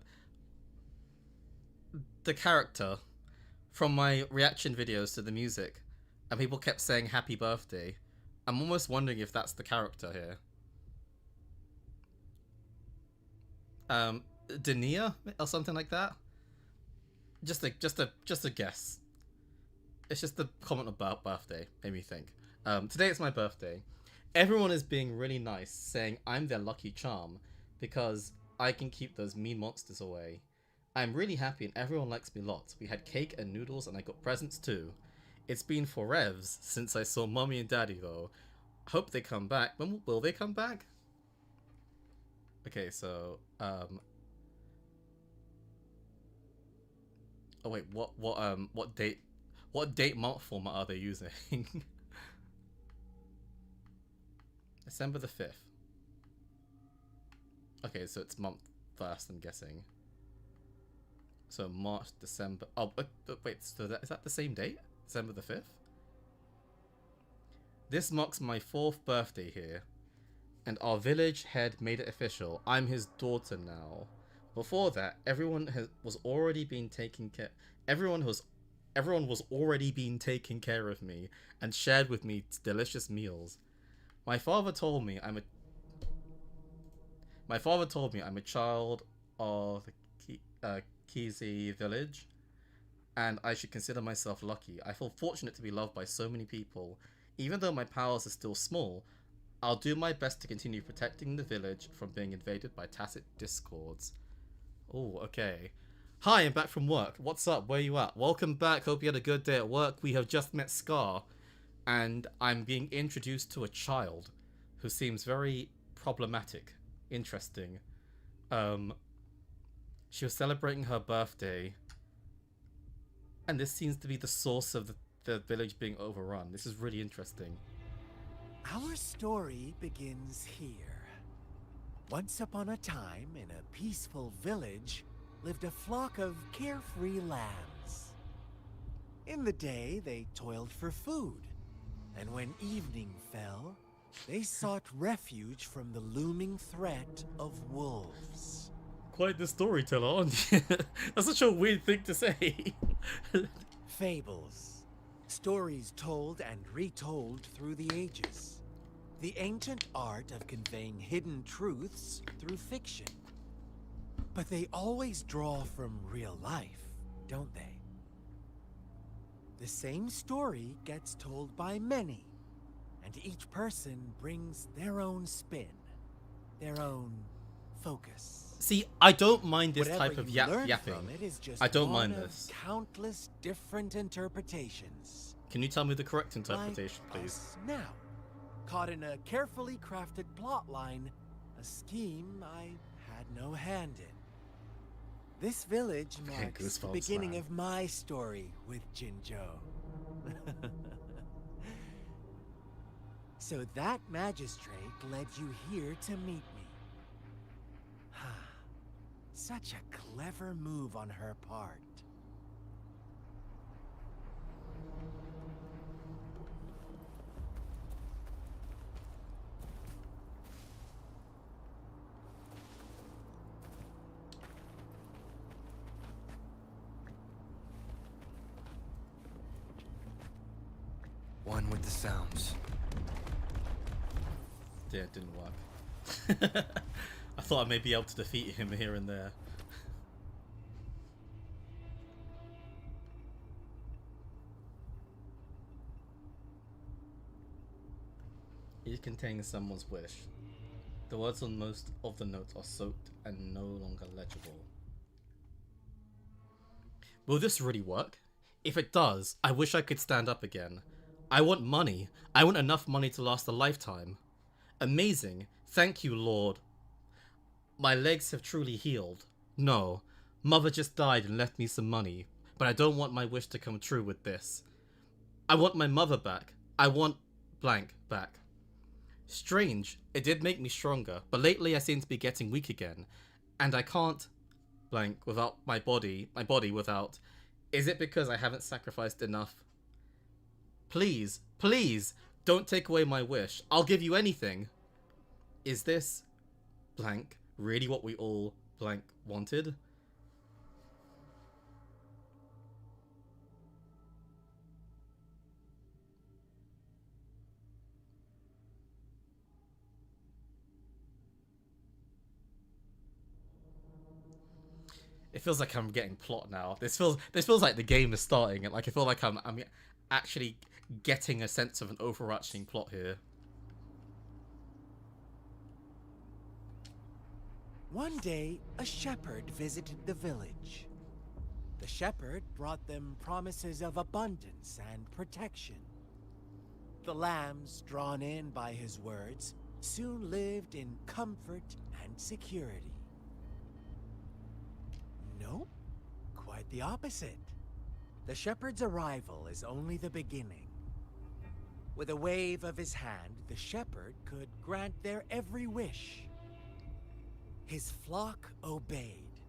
the character from my reaction videos to the music, and people kept saying happy birthday. I'm almost wondering if that's the character here. Dania or something like that. Just a guess. it's just the comment about birthday made me think. Today it's my birthday. Everyone is being really nice, saying I'm their lucky charm because I can keep those mean monsters away. I'm really happy and everyone likes me lots. We had cake and noodles and I got presents too. It's been forevs since I saw Mommy and Daddy though. Hope they come back. When will they come back? Okay, so oh wait, what date month format are they using? December the 5th. Okay, so it's month first, I'm guessing. So March, December. Oh, wait, so is that the same date? December the 5th? This marks my 4th birthday here, and our village head made it official. I'm his daughter now. Before that, everyone was already being taken care. Everyone was already being taken care of me and shared with me delicious meals. My father told me I'm a child of the Kaaz village, and I should consider myself lucky. I feel fortunate to be loved by so many people. Even though my powers are still small, I'll do my best to continue protecting the village from being invaded by tacit discords. Oh, okay. Hi, I'm back from work. What's up? Where you at? Welcome back. Hope you had a good day at work. We have just met Scar, and I'm being introduced to a child who seems very problematic. Interesting. She was celebrating her birthday, and this seems to be the source of the village being overrun. This is really interesting. Our story begins here. Once upon a time, in a peaceful village, lived a flock of carefree lambs. In the day, they toiled for food, and when evening fell, they sought refuge from the looming threat of wolves. Quite the storyteller, aren't you? That's such a weird thing to say. Fables. Stories told and retold through the ages. The ancient art of conveying hidden truths through fiction. But they always draw from real life, don't they? The same story gets told by many, and each person brings their own spin, their own focus. See, I don't mind this Whatever type of you learn yapping. from it is just I don't one mind of this. Countless different interpretations. Can you tell me the correct interpretation, Like please? us now, caught in a carefully crafted plotline, a scheme I had no hand in. This village Okay, marks the goosebumps, beginning man. of my story with Jinzhou. So that magistrate led you here to meet me. Such a clever move on her part. One with the sounds. Yeah, it didn't work. I thought I may be able to defeat him here and there. It contains someone's wish. The words on most of the notes are soaked and no longer legible. Will this really work? If it does, I wish I could stand up again. I want money. I want enough money to last a lifetime. Amazing. Thank you, Lord. My legs have truly healed. No, Mother just died and left me some money, but I don't want my wish to come true with this. I want my mother back. I want blank back. Strange, it did make me stronger, but lately I seem to be getting weak again, and I can't blank without my body without. Is it because I haven't sacrificed enough? Please, please, don't take away my wish. I'll give you anything. Is this blank really what we all blank wanted? It feels like I'm getting plot now. This feels like the game is starting, and like I feel like I'm actually getting a sense of an overarching plot here. One day, a shepherd visited the village. The shepherd brought them promises of abundance and protection. The lambs, drawn in by his words, soon lived in comfort and security. Nope, quite the opposite. The shepherd's arrival is only the beginning. With a wave of his hand, the shepherd could grant their every wish. His flock obeyed,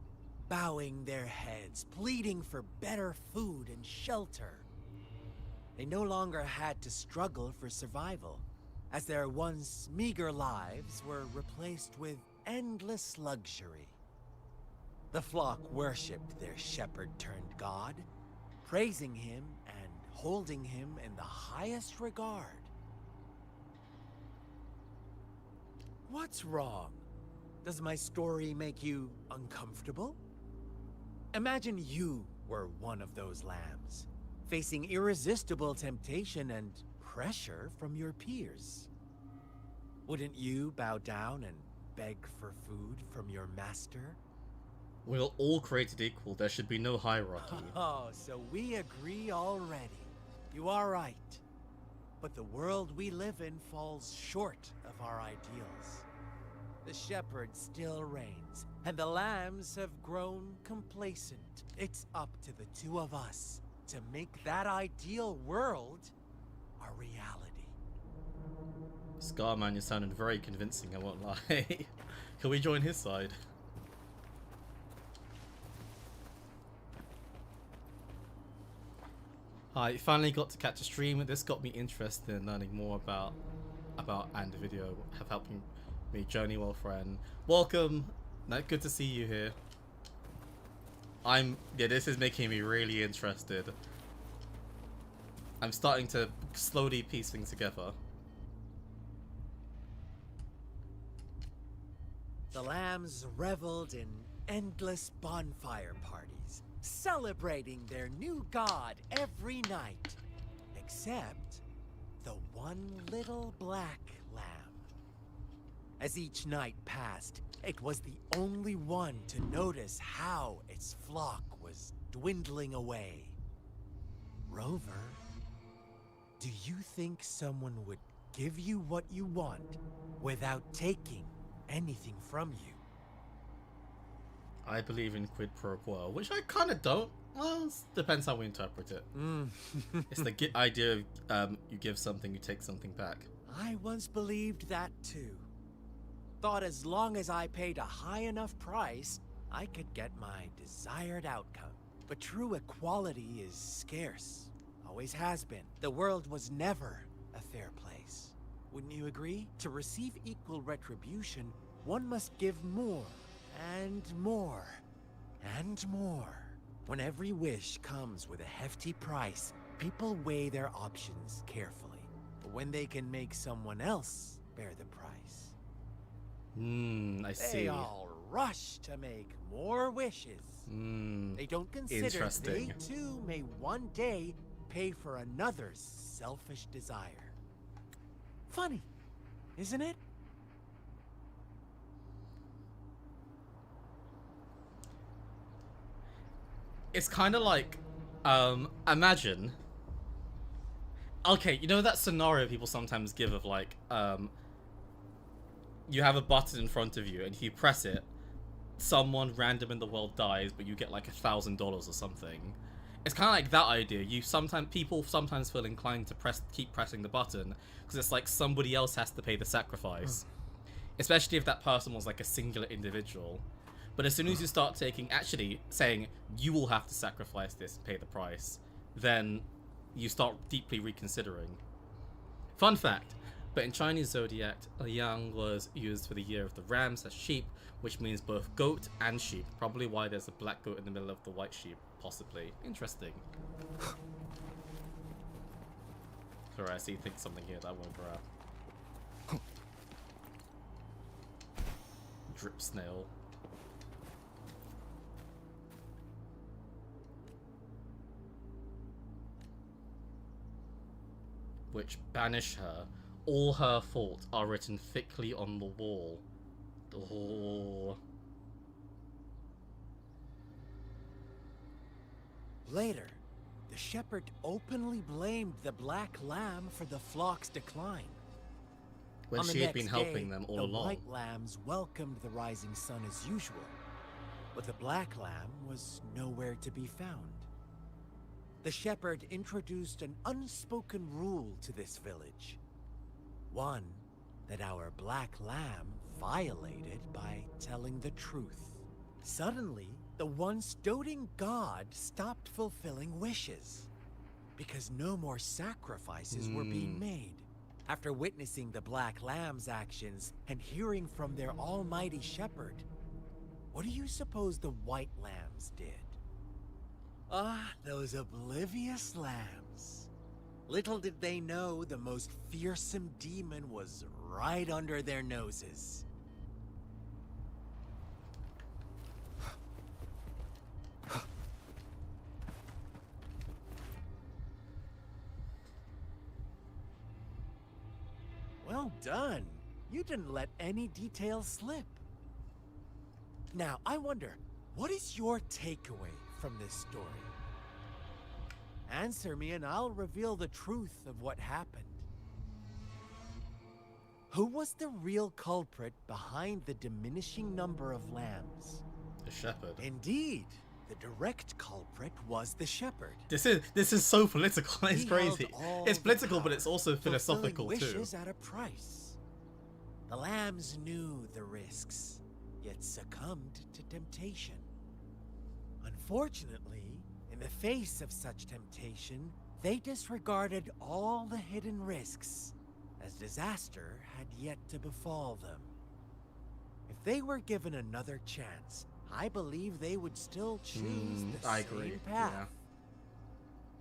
bowing their heads, pleading for better food and shelter. They no longer had to struggle for survival, as their once meager lives were replaced with endless luxury. The flock worshipped their shepherd-turned-god, praising him and holding him in the highest regard. What's wrong? Does my story make you uncomfortable? Imagine you were one of those lambs, facing irresistible temptation and pressure from your peers. Wouldn't you bow down and beg for food from your master? We're all created equal. There should be no hierarchy. Oh, so we agree already. You are right. But the world we live in falls short of our ideals. The shepherd still reigns, and the lambs have grown complacent. It's up to the two of us to make that ideal world a reality. Scarman, you're sounding very convincing, I won't lie. Can we join his side? I finally got to catch a stream. This got me interested in learning more about and the video have helped me journey well, friend. Welcome. Good to see you here. This is making me really interested. I'm starting to slowly piece things together. The lambs reveled in endless bonfire parties, celebrating their new god every night, except the one little black lamb. As each night passed, it was the only one to notice how its flock was dwindling away. Rover, do you think someone would give you what you want without taking anything from you? I believe in quid pro quo, which I kind of don't. Well, it depends how we interpret it. It's the idea of you give something, you take something back. I once believed that too. Thought as long as I paid a high enough price, I could get my desired outcome. But true equality is scarce. Always has been. The world was never a fair place. Wouldn't you agree? To receive equal retribution, one must give more, and more, and more. When every wish comes with a hefty price, people weigh their options carefully. But when they can make someone else bear the price, I see. they all rush to make more wishes. They don't consider they too may one day pay for another's selfish desire. Funny, isn't it? It's kind of like, imagine. Okay, you know that scenario people sometimes give of like, you have a button in front of you, and if you press it, someone random in the world dies, but you get like $1,000 or something. It's kind of like that idea. People sometimes feel inclined to keep pressing the button because it's like somebody else has to pay the sacrifice, especially if that person was like a singular individual. But as soon as you start saying you will have to sacrifice this and pay the price, then you start deeply reconsidering. Fun fact, but in Chinese zodiac, a yang was used for the year of the rams as sheep, which means both goat and sheep. Probably why there's a black goat in the middle of the white sheep, possibly. Interesting. Sorry, I see think something here that I won't grab. Drip snail. which banish her. All her faults are written thickly on the wall. Oh. Later, the shepherd openly blamed the Black Lamb for the flock's decline. When On the she had been next helping day, them all the along. White Lambs welcomed the rising sun as usual, but the Black Lamb was nowhere to be found. The shepherd introduced an unspoken rule to this village. One that our Black Lamb violated by telling the truth. Suddenly, the once doting god stopped fulfilling wishes because no more sacrifices were being made. After witnessing the Black Lamb's actions and hearing from their almighty shepherd, what do you suppose the White Lambs did? Ah, those oblivious lambs. Little did they know the most fearsome demon was right under their noses. Well done. You didn't let any details slip. Now, I wonder, what is your takeaway from this story? Answer me and I'll reveal the truth of what happened. Who was the real culprit behind the diminishing number of lambs? The shepherd. Indeed, the direct culprit was the shepherd. This is so political. It's He crazy. held all It's the political, but power, it's also philosophical fulfilling too. wishes at a price. The lambs knew the risks, yet succumbed to temptation. Unfortunately, in the face of such temptation, they disregarded all the hidden risks, as disaster had yet to befall them. If they were given another chance, I believe they would still choose the I same agree, path. yeah.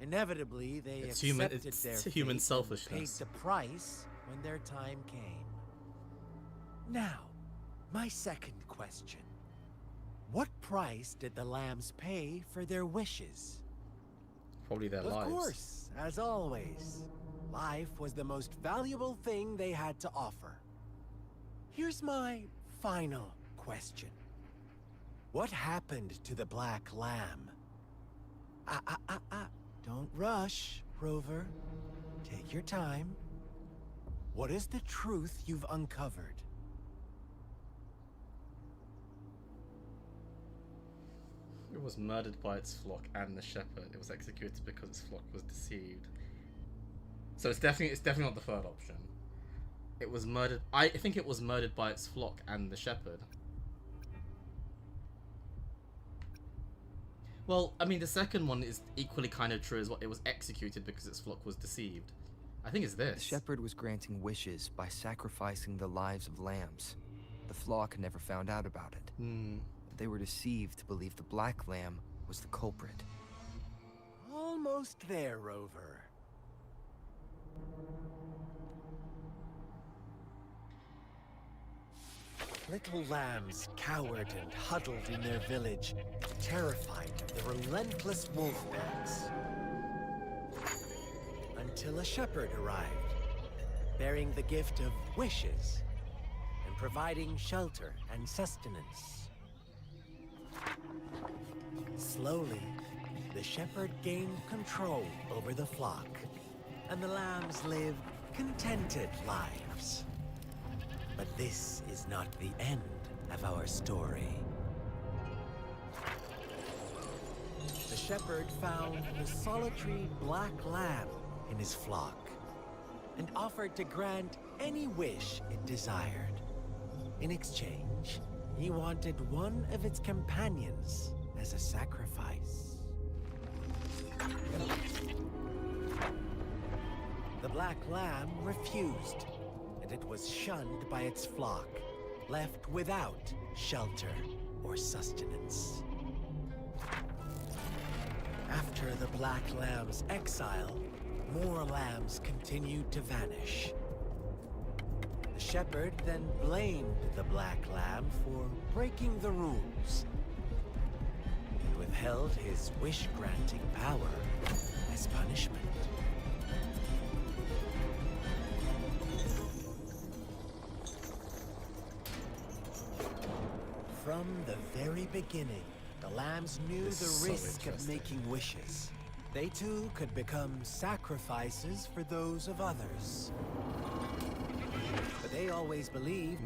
Inevitably, they It's accepted it's their human fate selfishness. and paid the price when their time came. Now, my second question. What price did the lambs pay for their wishes? Probably their Of lives. course, as always. Life was the most valuable thing they had to offer. Here's my final question. What happened to the Black Lamb? Don't rush, Rover. Take your time. What is the truth you've uncovered? It was murdered by its flock and the shepherd. It was executed because its flock was deceived. So it's definitely not the third option. It was murdered. I think it was murdered by its flock and the shepherd. Well, I mean, the second one is equally kind of true as what it was executed because its flock was deceived. I think it's this. The shepherd was granting wishes by sacrificing the lives of lambs. The flock never found out about it. They were deceived to believe the Black Lamb was the culprit. Almost there, Rover. Little lambs cowered and huddled in their village, terrified of the relentless wolf packs. Until a shepherd arrived, bearing the gift of wishes and providing shelter and sustenance. Slowly, the shepherd gained control over the flock, and the lambs lived contented lives. But this is not the end of our story. The shepherd found the solitary Black Lamb in his flock and offered to grant any wish it desired. In exchange, he wanted one of its companions as a sacrifice. The Black Lamb refused, and it was shunned by its flock, left without shelter or sustenance. After the Black Lamb's exile, more lambs continued to vanish. The shepherd then blamed the Black Lamb for breaking the rules and withheld his wish-granting power as punishment. From the very beginning, the lambs knew This is the so risk of interesting. making wishes. They too could become sacrifices for those of others. But they always believed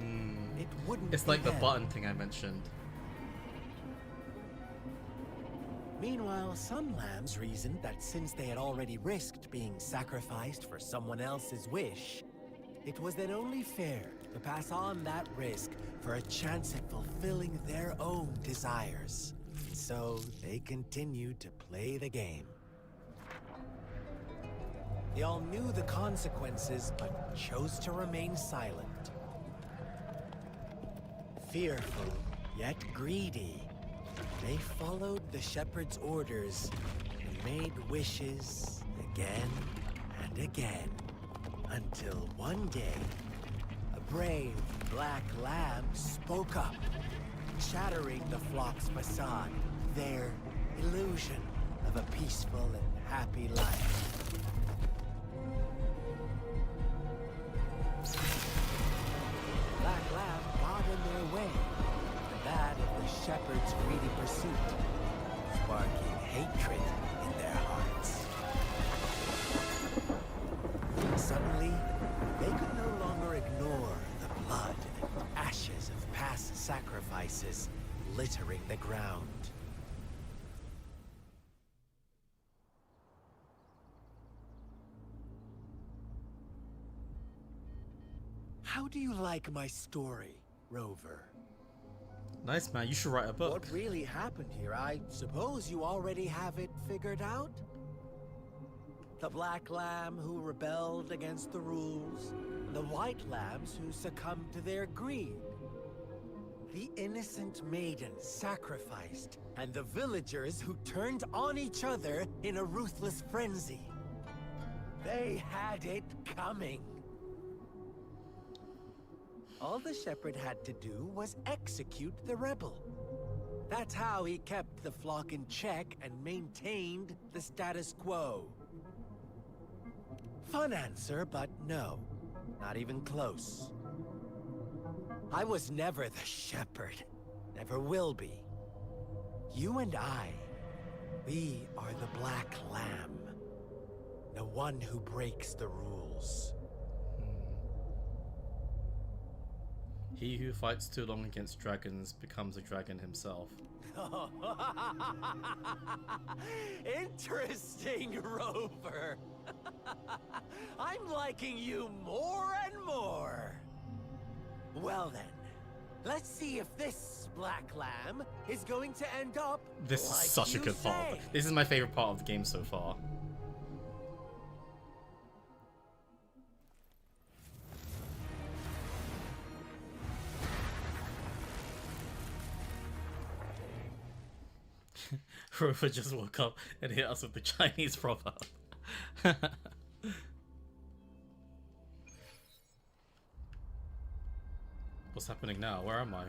it wouldn't It's be like the them. button thing I mentioned. Meanwhile, some lambs reasoned that since they had already risked being sacrificed for someone else's wish, it was then only fair to pass on that risk for a chance at fulfilling their own desires. And so they continued to play the game. They all knew the consequences, but chose to remain silent. Fearful, yet greedy, they followed the shepherd's orders and made wishes again and again, until one day, a brave black lamb spoke up, shattering the flock's facade, their illusion of a peaceful and happy life. Black lamb got in their way, and that of the shepherd's greedy pursuit, sparking hatred in their hearts. Suddenly, they could no longer ignore the blood and ashes of past sacrifices littering the ground. How do you like my story, Rover? Nice, man. You should write a book. What really happened here? I suppose you already have it figured out? The black lamb who rebelled against the rules, the white lambs who succumbed to their greed. The innocent maiden sacrificed, and the villagers who turned on each other in a ruthless frenzy. They had it coming. All the shepherd had to do was execute the rebel. That's how he kept the flock in check and maintained the status quo. Fun answer, but no. Not even close. I was never the shepherd. Never will be. You and I, we are the black lamb. The one who breaks the rules. He who fights too long against dragons becomes a dragon himself. Interesting, Rover. I'm liking you more and more. Well then, let's see if this black lamb is going to end up This like is such a you good part. say. This is my favorite part of the game so far. Rover just woke up and hit us with the Chinese proverb. What's happening now? Where am I?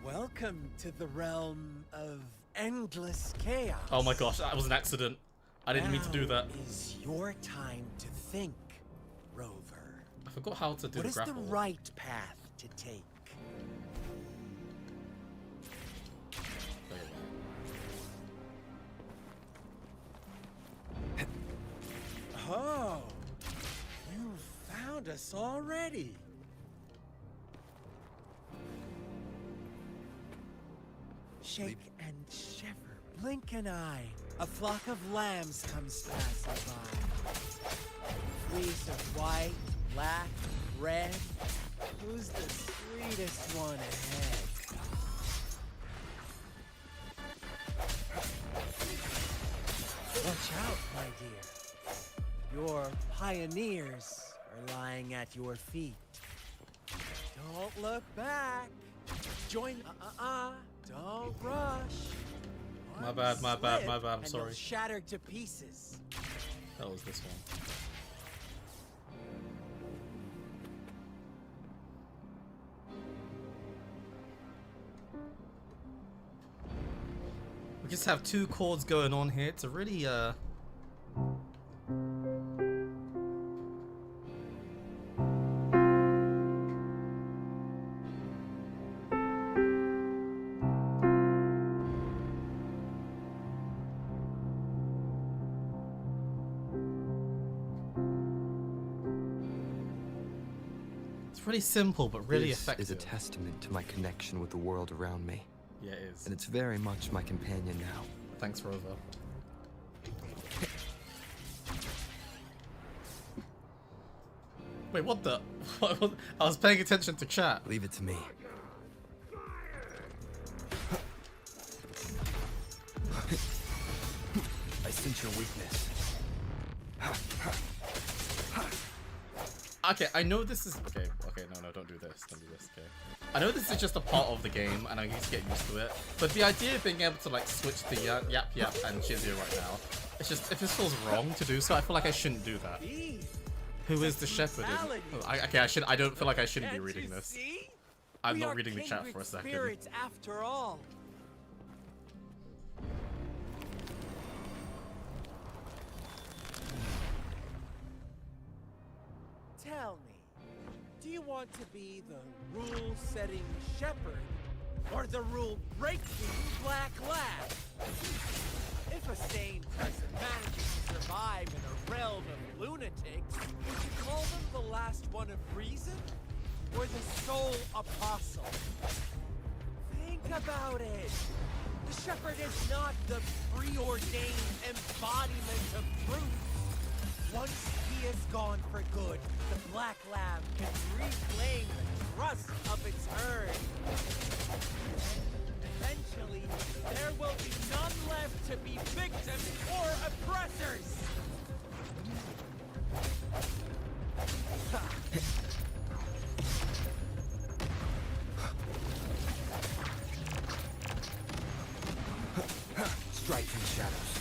Welcome to the realm of endless chaos. Oh my gosh, that was an accident. I didn't mean to do that. Now is your time to think, Rover. I forgot how to do What the is grapple. the right path to take? Oh, you found us already. Shake and shiver, blink an eye. A flock of lambs comes passing by. Fleece of white, black, red. Who's the sweetest one ahead? Watch out, my dear. Your pioneers are lying at your feet. Don't look back. Join. Don't rush. My bad, my bad, my bad, I'm and sorry. you'll shatter to pieces. That was this one. We just have two chords going on here to really pretty simple, but really this effective. is a testament to my connection with the world around me. Yeah, it is. And it's very much my companion now. Thanks, Rover. Wait, what the? I was paying attention to chat. Leave it to me. I sense your weakness. Okay, I know this is... Okay, no, don't do this. Don't do this, okay. I know this is just a part of the game, and I need to get used to it. But the idea of being able to, like, switch to Yap Yap and Chizio right now, it's just... It just feels wrong to do so. I feel like I shouldn't do that. Who is the shepherd? I don't feel like I shouldn't be reading this. I'm not reading the chat for a second. Spirits after all. Tell me, do you want to be the rule-setting shepherd or the rule-breaking black lad? If a sane person manages to survive in a realm of lunatics, would you call them the last one of reason or the sole apostle? Think about it. The shepherd is not the preordained embodiment of truth. Once he is gone for good, the Black Lamb can reclaim the trust of its herd. Eventually, there will be none left to be victims or oppressors. Strike from the shadows.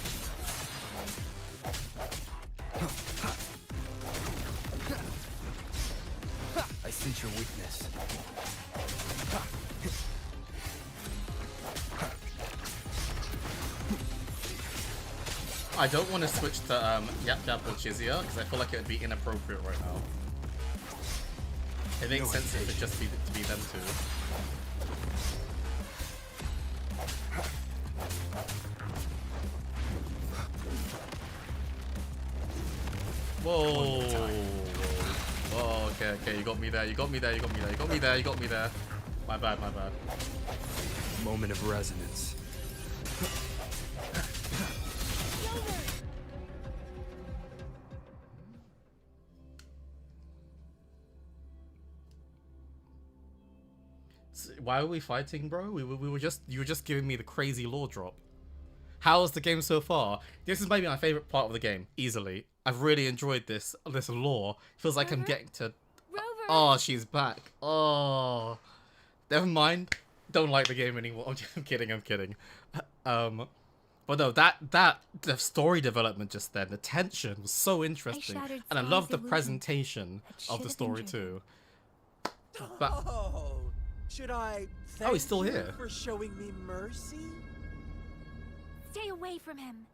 I sense your weakness. I don't want to switch to Yap Yap or Chizia because I feel like it would be inappropriate right now. It makes sense if it just to be them two. Whoa! Whoa! Okay, you got me there. You got me there. You got me there. You got me there. You got me there. My bad. My bad. Moment of resonance. Why are we fighting, bro? We were just... You were just giving me the crazy lore drop. How is the game so far? This is maybe my favorite part of the game, easily. I've really enjoyed this lore. Feels like I'm getting to... Rover. Oh, she's back. Oh. Never mind. Don't like the game anymore. I'm kidding, I'm kidding. But no, the story development just then, the tension was so interesting. And I love the presentation of the story too. But... Oh, should I thank he's still you here. for showing me mercy? Stay away from him.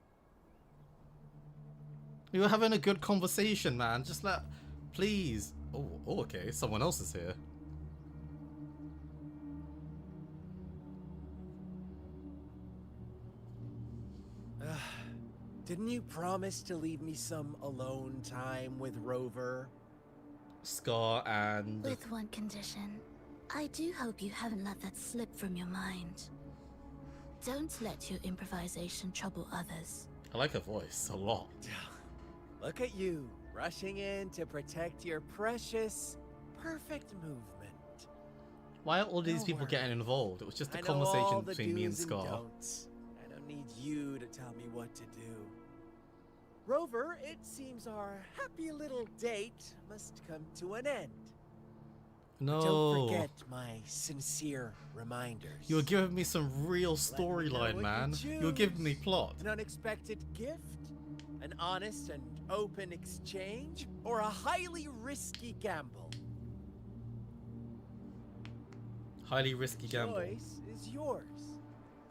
We were having a good conversation, man. Just let... Please. Oh, okay. Someone else is here. Didn't you promise to leave me some alone time with Rover? Scar and... With one condition. I do hope you haven't let that slip from your mind. Don't let your improvisation trouble others. I like her voice a lot. Look at you, rushing in to protect your precious, perfect movement. Why are all these Don't people worry. getting involved? It was just a I know all conversation the between me and do's Scar. don'ts. I don't need you to tell me what to do. Rover, it seems our happy little date must come to an end. No. Don't forget my sincere reminders. You were giving me some real Let me know storyline, what man. you You were giving me choose. plot. An unexpected gift? An honest and open exchange? Or a highly risky gamble? Highly risky gamble. Choice is yours.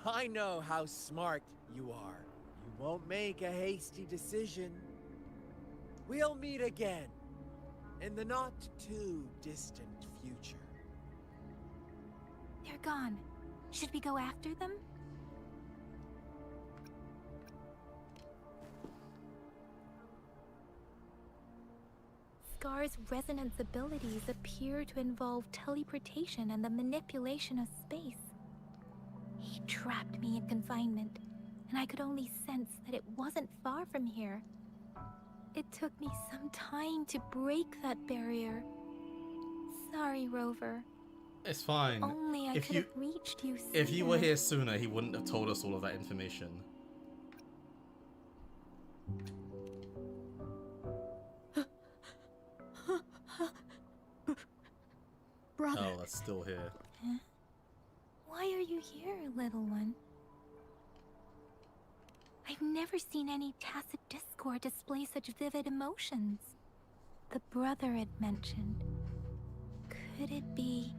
I know how smart you are. You won't make a hasty decision. We'll meet again in the not too distant future. They're gone. Should we go after them? Scar's resonance abilities appear to involve teleportation and the manipulation of space. He trapped me in confinement, and I could only sense that it wasn't far from here. It took me some time to break that barrier. Sorry, Rover. It's fine. Only I could have reached you sooner. If you were here sooner, he wouldn't have told us all of that information. Brother. Oh, that's still here. Huh? Why are you here, little one? I've never seen any tacit discord display such vivid emotions. The brother it mentioned. Could it be...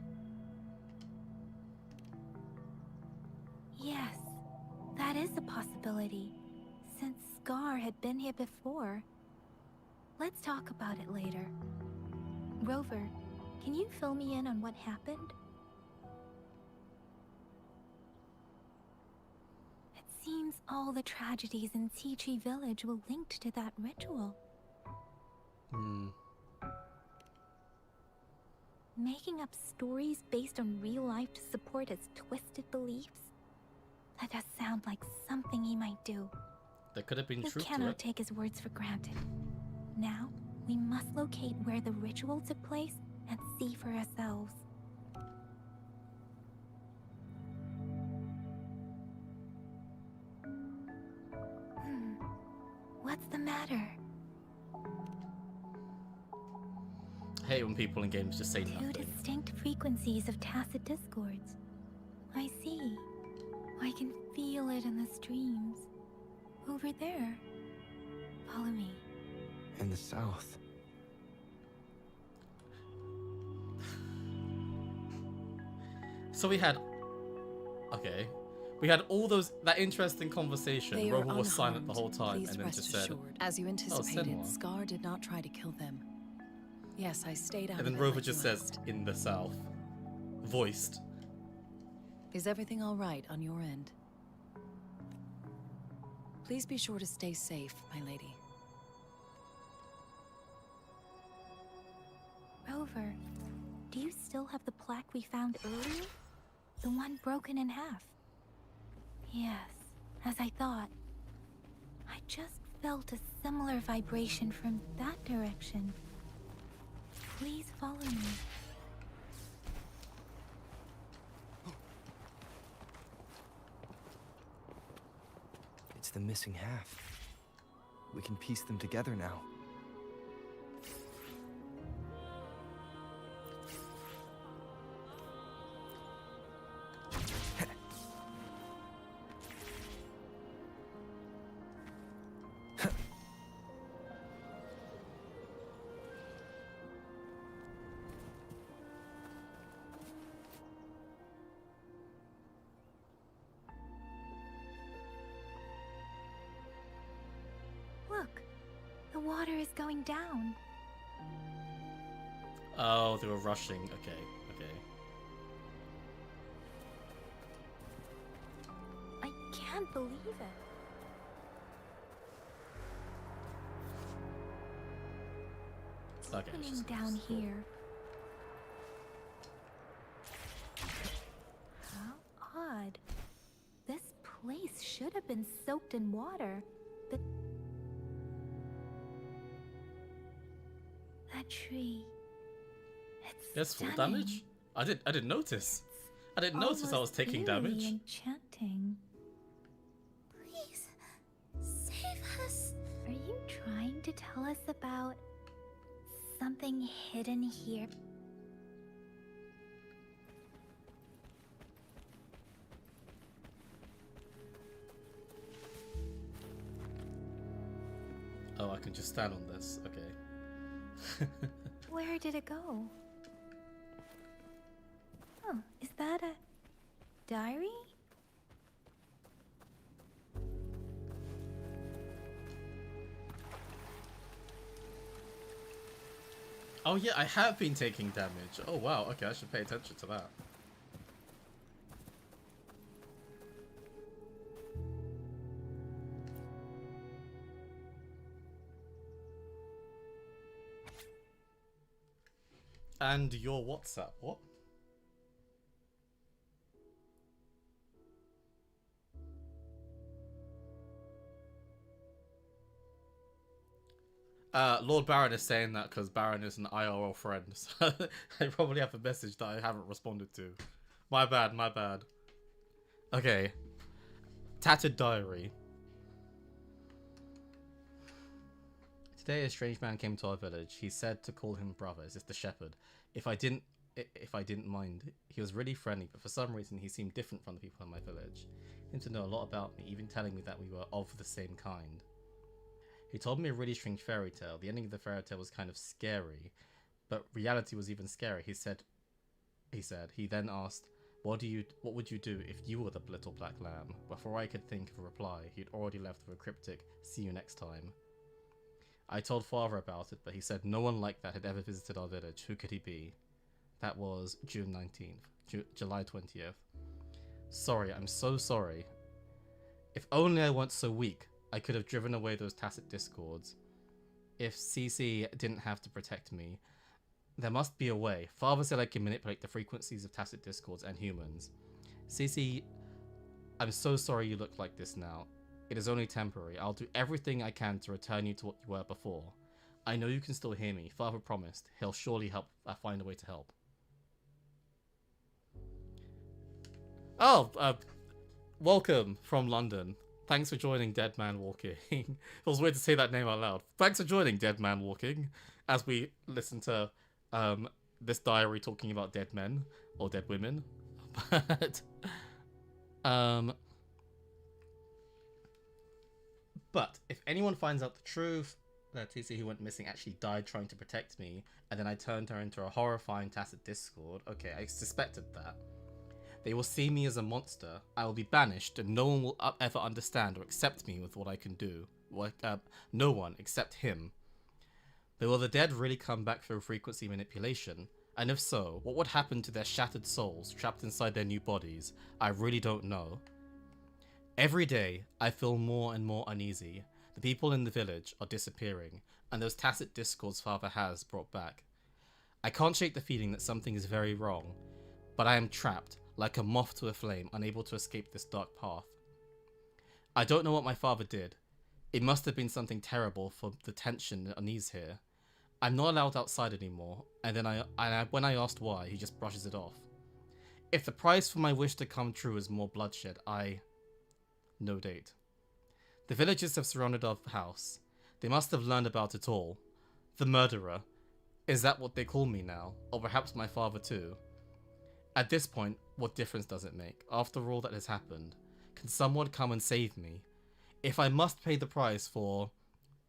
Yes, that is a possibility, since Scar had been here before. Let's talk about it later. Rover, can you fill me in on what happened? It seems all the tragedies in Tea Tree Village were linked to that ritual. Making up stories based on real life to support his twisted beliefs? That does sound like something he might do. There could have been truth to it. We cannot take his words for granted. Now, we must locate where the ritual took place and see for ourselves. What's the matter? I hate when people in games just say nothing. Two distinct frequencies of tacit discords. I see. I can feel it in the streams. Over there. Follow me. In the south. So we had... Okay. We had all that interesting conversation. Rover was silent the whole time and then just said... As you anticipated, Senwa. Scar did not try to kill them. Yes, I stayed out And of then it Rover like just you says, asked. in the south. Voiced. Is everything all right on your end? Please be sure to stay safe, my lady. Rover, do you still have the plaque we found earlier? The one broken in half? Yes, as I thought. I just felt a similar vibration from that direction. Please follow me. It's the missing half. We can piece them together now. Look, the water is going down. Oh, they were rushing. Okay, okay. I can't believe it. Okay, Happening just- down here. How odd. This place should have been soaked in water, but that tree. It's There's full stunning. damage? I didn't notice. I didn't notice I was Almost taking eerily damage. enchanting. Please, save us. Are you trying to tell us about something hidden here? Oh, I can just stand on this. Okay. Where did it go? Oh, is that a diary? Oh yeah, I have been taking damage. Oh wow, okay, I should pay attention to that. And your WhatsApp, what? Lord Baron is saying that because Baron is an IRL friend, so I probably have a message that I haven't responded to. My bad, my bad. Okay. Tattered diary. Today a strange man came to our village. He said to call him brother. Is this the shepherd? If I didn't mind. He was really friendly, but for some reason he seemed different from the people in my village. He seemed to know a lot about me, even telling me that we were of the same kind. He told me a really strange fairy tale. The ending of the fairy tale was kind of scary, but reality was even scary. He then asked, what would you do if you were the little black lamb? Before I could think of a reply, he'd already left with a cryptic, see you next time. I told father about it, but he said no one like that had ever visited our village. Who could he be? That was June 19th, July 20th. Sorry, I'm so sorry. If only I weren't so weak, I could have driven away those tacit discords. If CC didn't have to protect me, there must be a way. Father said I can manipulate the frequencies of tacit discords and humans. CC, I'm so sorry you look like this now. It is only temporary. I'll do everything I can to return you to what you were before. I know you can still hear me. Father promised. He'll surely help. Find a way to help. Oh, welcome from London. Thanks for joining Dead Man Walking. It was weird to say that name out loud. Thanks for joining Dead Man Walking as we listen to this diary talking about dead men or dead women. But if anyone finds out the truth that TC who went missing actually died trying to protect me, and then I turned her into a horrifying tacit discord, okay, I suspected that. They will see me as a monster. I will be banished, and no one will ever understand or accept me with what I can do. No one except him. But will the dead really come back through frequency manipulation? And if so, what would happen to their shattered souls trapped inside their new bodies? I really don't know. Every day, I feel more and more uneasy. The people in the village are disappearing, and those tacit discords Father has brought back. I can't shake the feeling that something is very wrong, but I am trapped, like a moth to a flame, unable to escape this dark path. I don't know what my father did. It must have been something terrible for the tension and unease here. I'm not allowed outside anymore, and then when I asked why, he just brushes it off. If the price for my wish to come true is more bloodshed, no date. The villagers have surrounded our house. They must have learned about it all. The murderer. Is that what they call me now? Or perhaps my father too? At this point, what difference does it make? After all that has happened, can someone come and save me? If I must pay the price for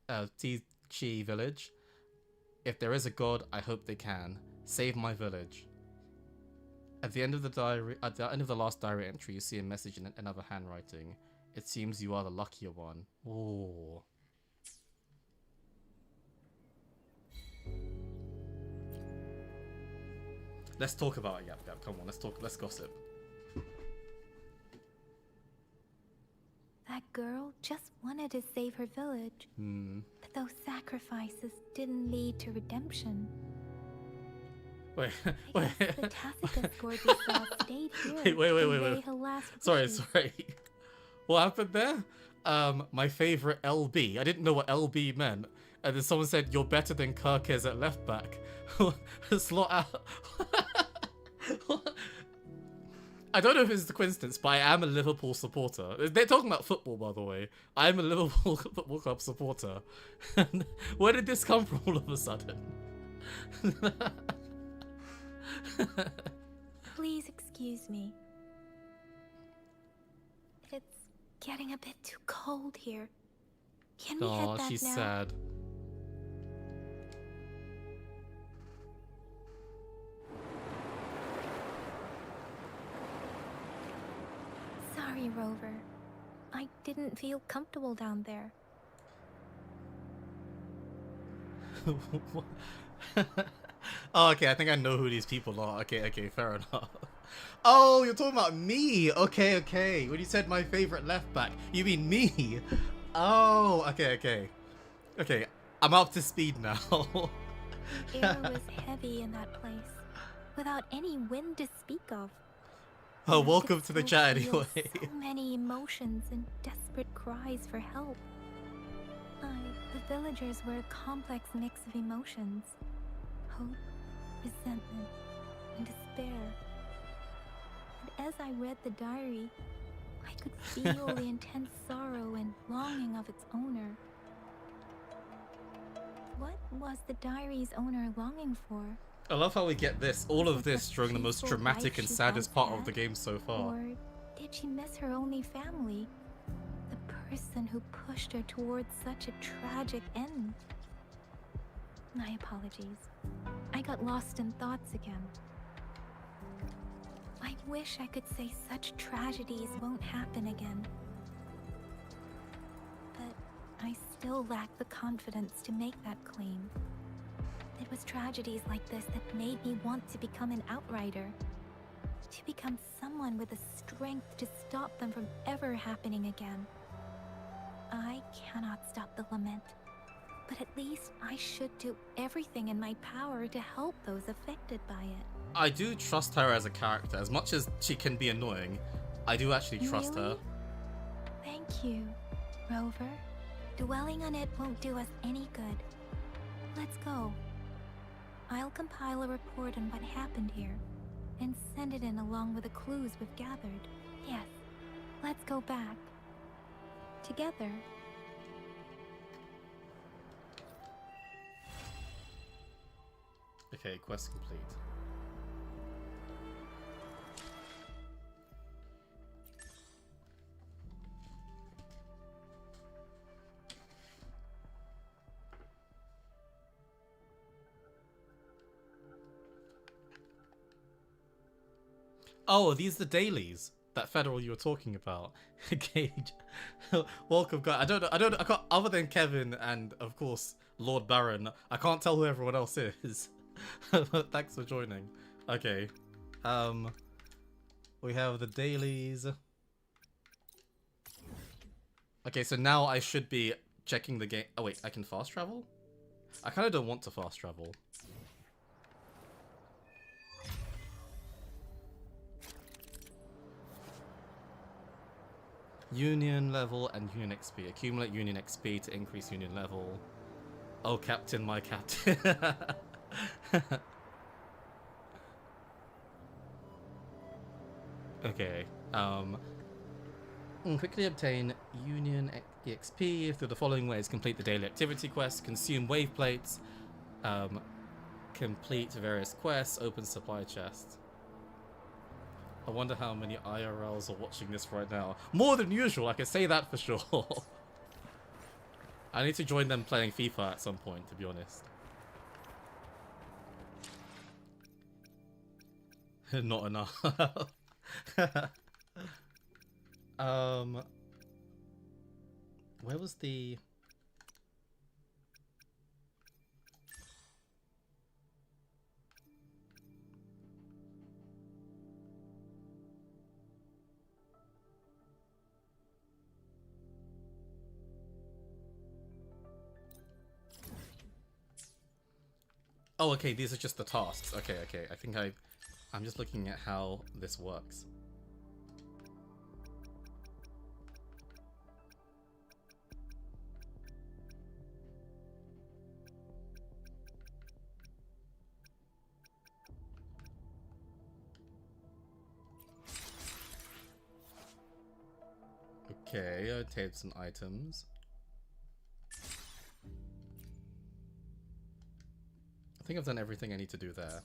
Chi village, if there is a god, I hope they can. Save my village. At the end of the last diary entry, you see a message in another handwriting. It seems you are the luckier one. Ooh. Let's talk about it. Yep. Come on, let's gossip. That girl just wanted to save her village. But those sacrifices didn't lead to redemption. Wait. The tacit discord we saw stayed here. Wait. Sorry. What happened there? My favorite LB. I didn't know what LB meant. And then someone said, you're better than Kaaz at left back. Slot out. I don't know if it's the coincidence, but I am a Liverpool supporter. They're talking about football, by the way. I'm a Liverpool Football Club supporter. Where did this come from all of a sudden? Please excuse me. It's getting a bit too cold here. Can we head back she's now? sad. Sorry, Rover. I didn't feel comfortable down there. Oh, okay, I think I know who these people are. Okay, fair enough. Oh, you're talking about me. Okay. When you said my favorite left back, you mean me. Oh, okay. I'm up to speed now. The air was heavy in that place, without any wind to speak of. Oh, I could welcome to the still chat feel anyway. So many emotions and desperate cries for help. The villagers were a complex mix of emotions. Hope, resentment, and despair. And as I read the diary, I could feel the intense sorrow and longing of its owner. What was the diary's owner longing for? I love how we get this, all Was of it this the during the most peaceful dramatic life and she saddest once part of had? the game so far. Or did she miss her only family? The person who pushed her towards such a tragic end? My apologies. I got lost in thoughts again. I wish I could say such tragedies won't happen again. But I still lack the confidence to make that claim. It was tragedies like this that made me want to become an outrider. To become someone with the strength to stop them from ever happening again. I cannot stop the lament, but at least I should do everything in my power to help those affected by it. I do trust her as a character. As much as she can be annoying, I do actually trust her. Thank you, Rover. Dwelling on it won't do us any good. Let's go. I'll compile a report on what happened here and send it in along with the clues we've gathered. Yes, let's go back. Together. Okay, quest complete. Oh, are these the dailies that Federal you were talking about? Gage, welcome, guys. I don't know. I can't, other than Kevin and of course Lord Baron, I can't tell who everyone else is. Thanks for joining. Okay, we have the dailies. Okay, so now I should be checking the game. Oh wait, I can fast travel? I kind of don't want to fast travel. Union level and Union XP. Accumulate Union XP to increase Union level. Oh, Captain, my Captain. Okay. Quickly obtain Union XP through the following ways. Complete the daily activity quest. Consume wave plates. Complete various quests. Open supply chest. I wonder how many IRLs are watching this right now. More than usual, I can say that for sure. I need to join them playing FIFA at some point, to be honest. Not enough. Where was the... Oh, okay, these are just the tasks. Okay, okay. I think I'm just looking at how this works. Okay, I taped some items. I think I've done everything I need to do there.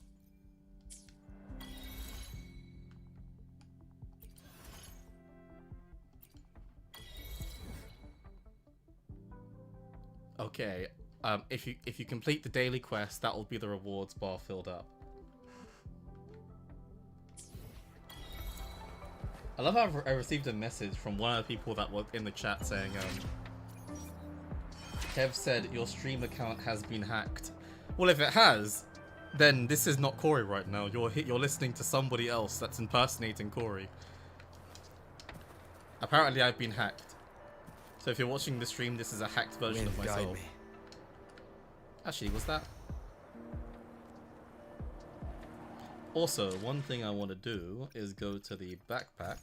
Okay, if you complete the daily quest, that will be the rewards bar filled up. I love how I received a message from one of the people that was in the chat saying, Kev said your stream account has been hacked. Well, if it has, then this is not Corey right now. You're listening to somebody else that's impersonating Corey. Apparently, I've been hacked. So if you're watching the stream, this is a hacked version of myself. Actually, was that? Also, one thing I want to do is go to the backpack.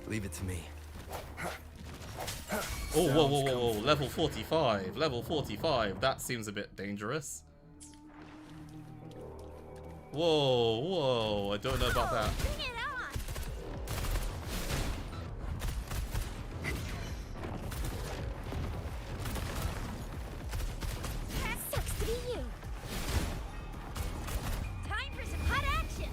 Leave it to me. Oh, whoa, whoa, whoa, whoa, level 45, level 45, that seems a bit dangerous. Whoa, whoa, I don't know about that. Bring it on! That sucks to be you. Time for some hot action.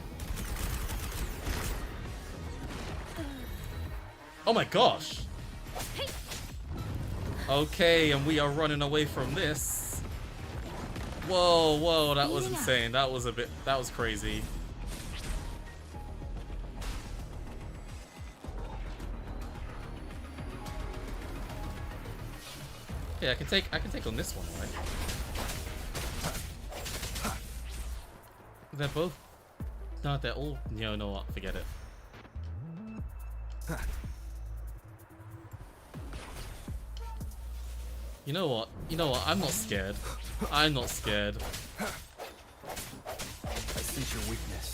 Oh my gosh! Okay, and we are running away from this. Whoa, whoa, that was insane. That was crazy. Yeah, I can take on this one, right? They're both. No, they're all. No, no, what? Forget it. You know what? You know what? I'm not scared. I'm not scared. I sense your weakness.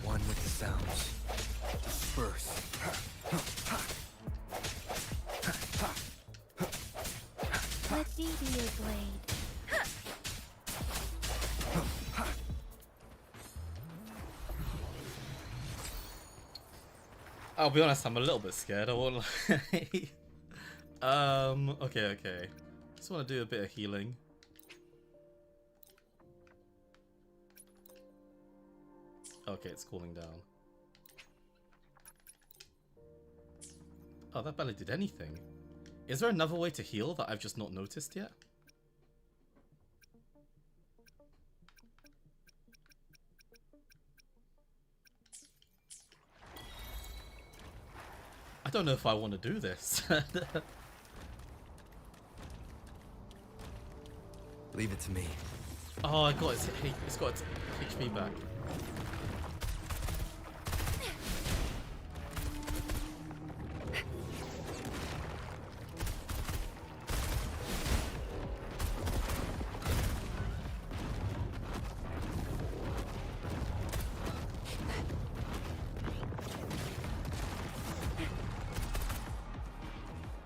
One with the sounds. Disperse. Let me be your blade. I'll be honest, I'm a little bit scared, I won't lie. Okay. Just want to do a bit of healing. Okay, it's cooling down. Oh, that barely did anything. Is there another way to heal that I've just not noticed yet? I don't know if I want to do this. Leave it to me. Oh, it's got its HP back.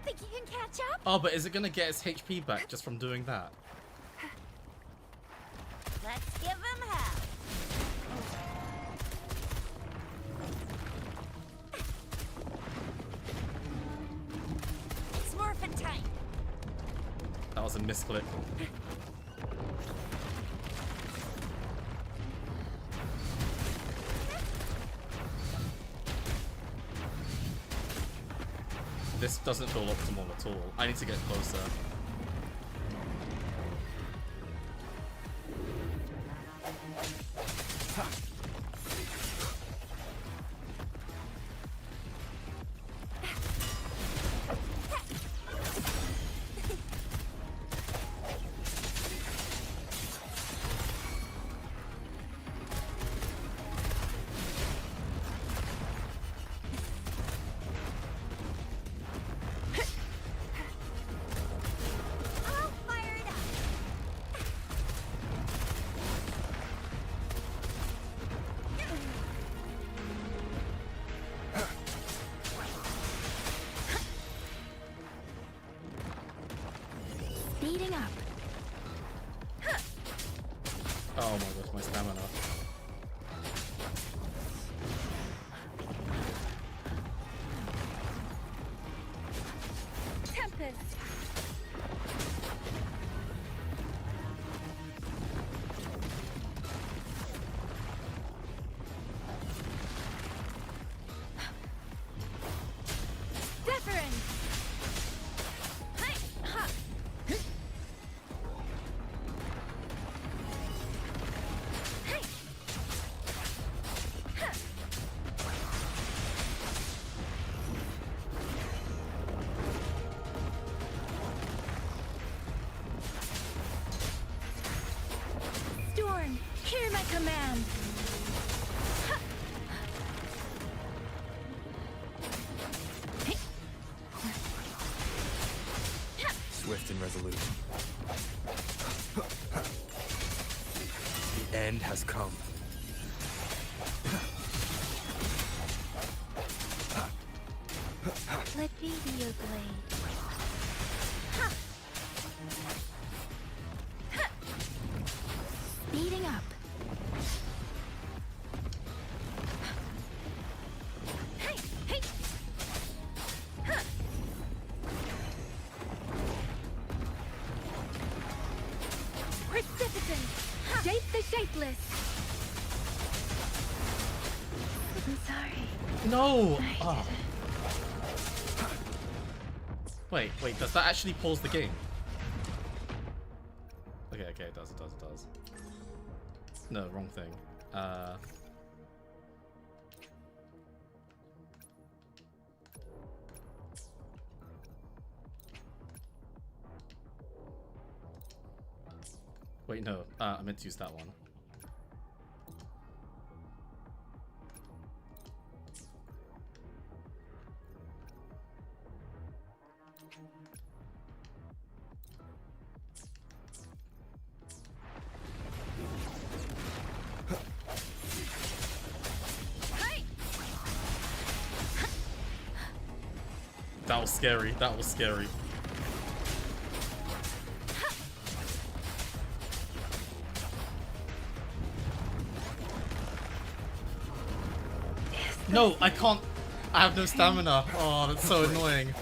Think you can catch up? Oh, but is it gonna get its HP back just from doing that? Let's give him hell. It's morphin' time. That was a misclick. This doesn't feel optimal at all. I need to get closer. I'll fire it up. Speeding up. Oh my gosh, my stamina. Tempest. Deference. Hey. Hear my command. Swift and resolute. The end has come. Let me be your blade. Speeding up. Hey, hey. Precipitant. Shape the shapeless. I'm sorry. No! I Oh. Wait, does that actually pause the game? Okay, it does. No, wrong thing. Wait, no, I meant to use that one. That was scary. That was scary. No, I can't. I have no stamina. Oh, that's so annoying.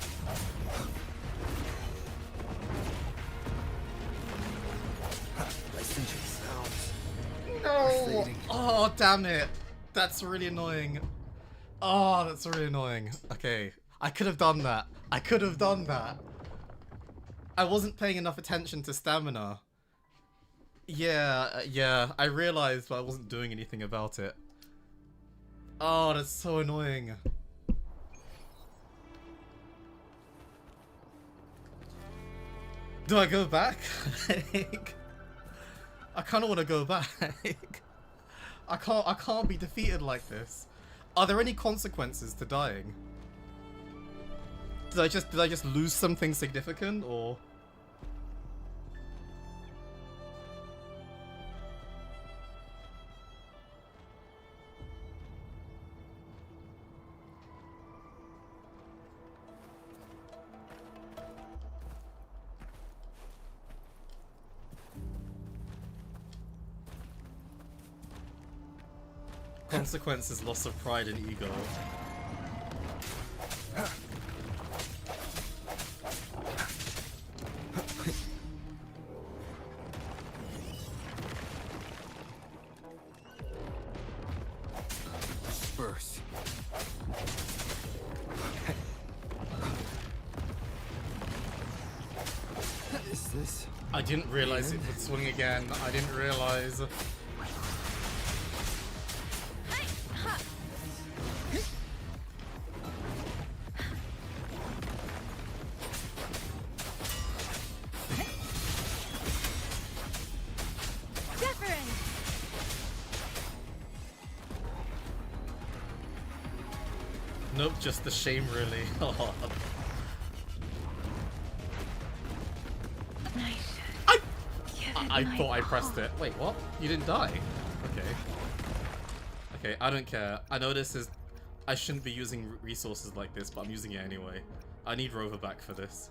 No. Oh, damn it. That's really annoying. Oh, that's really annoying. Okay. I could have done that. I could have done that. I wasn't paying enough attention to stamina. Yeah, I realized, but I wasn't doing anything about it. Oh, that's so annoying. Do I go back? I kind of want to go back. I can't be defeated like this. Are there any consequences to dying? Did I just lose something significant, or? Consequences, loss of pride and ego. Burst. Is this? I didn't realize it would swing again. I didn't realize. Nope, just the shame, really. Oh. I thought I pressed it. Wait, what? You didn't die? Okay. Okay, I don't care. I know this is... I shouldn't be using resources like this, but I'm using it anyway. I need Rover back for this.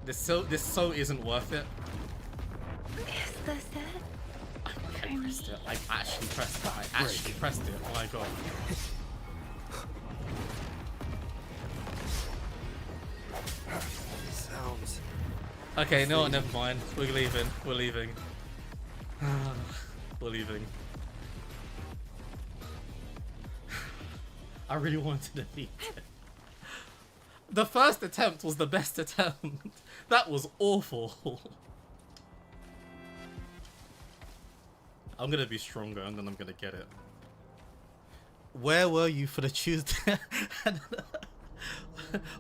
This so isn't worth it. Is this it? I pressed it. I actually pressed it. I actually pressed it. Oh my god. Sounds. Okay, no, never mind. We're leaving. We're leaving. We're leaving. I really wanted to defeat it. The first attempt was the best attempt. That was awful. I'm gonna be stronger and then I'm gonna get it. Where were you for the Tuesday?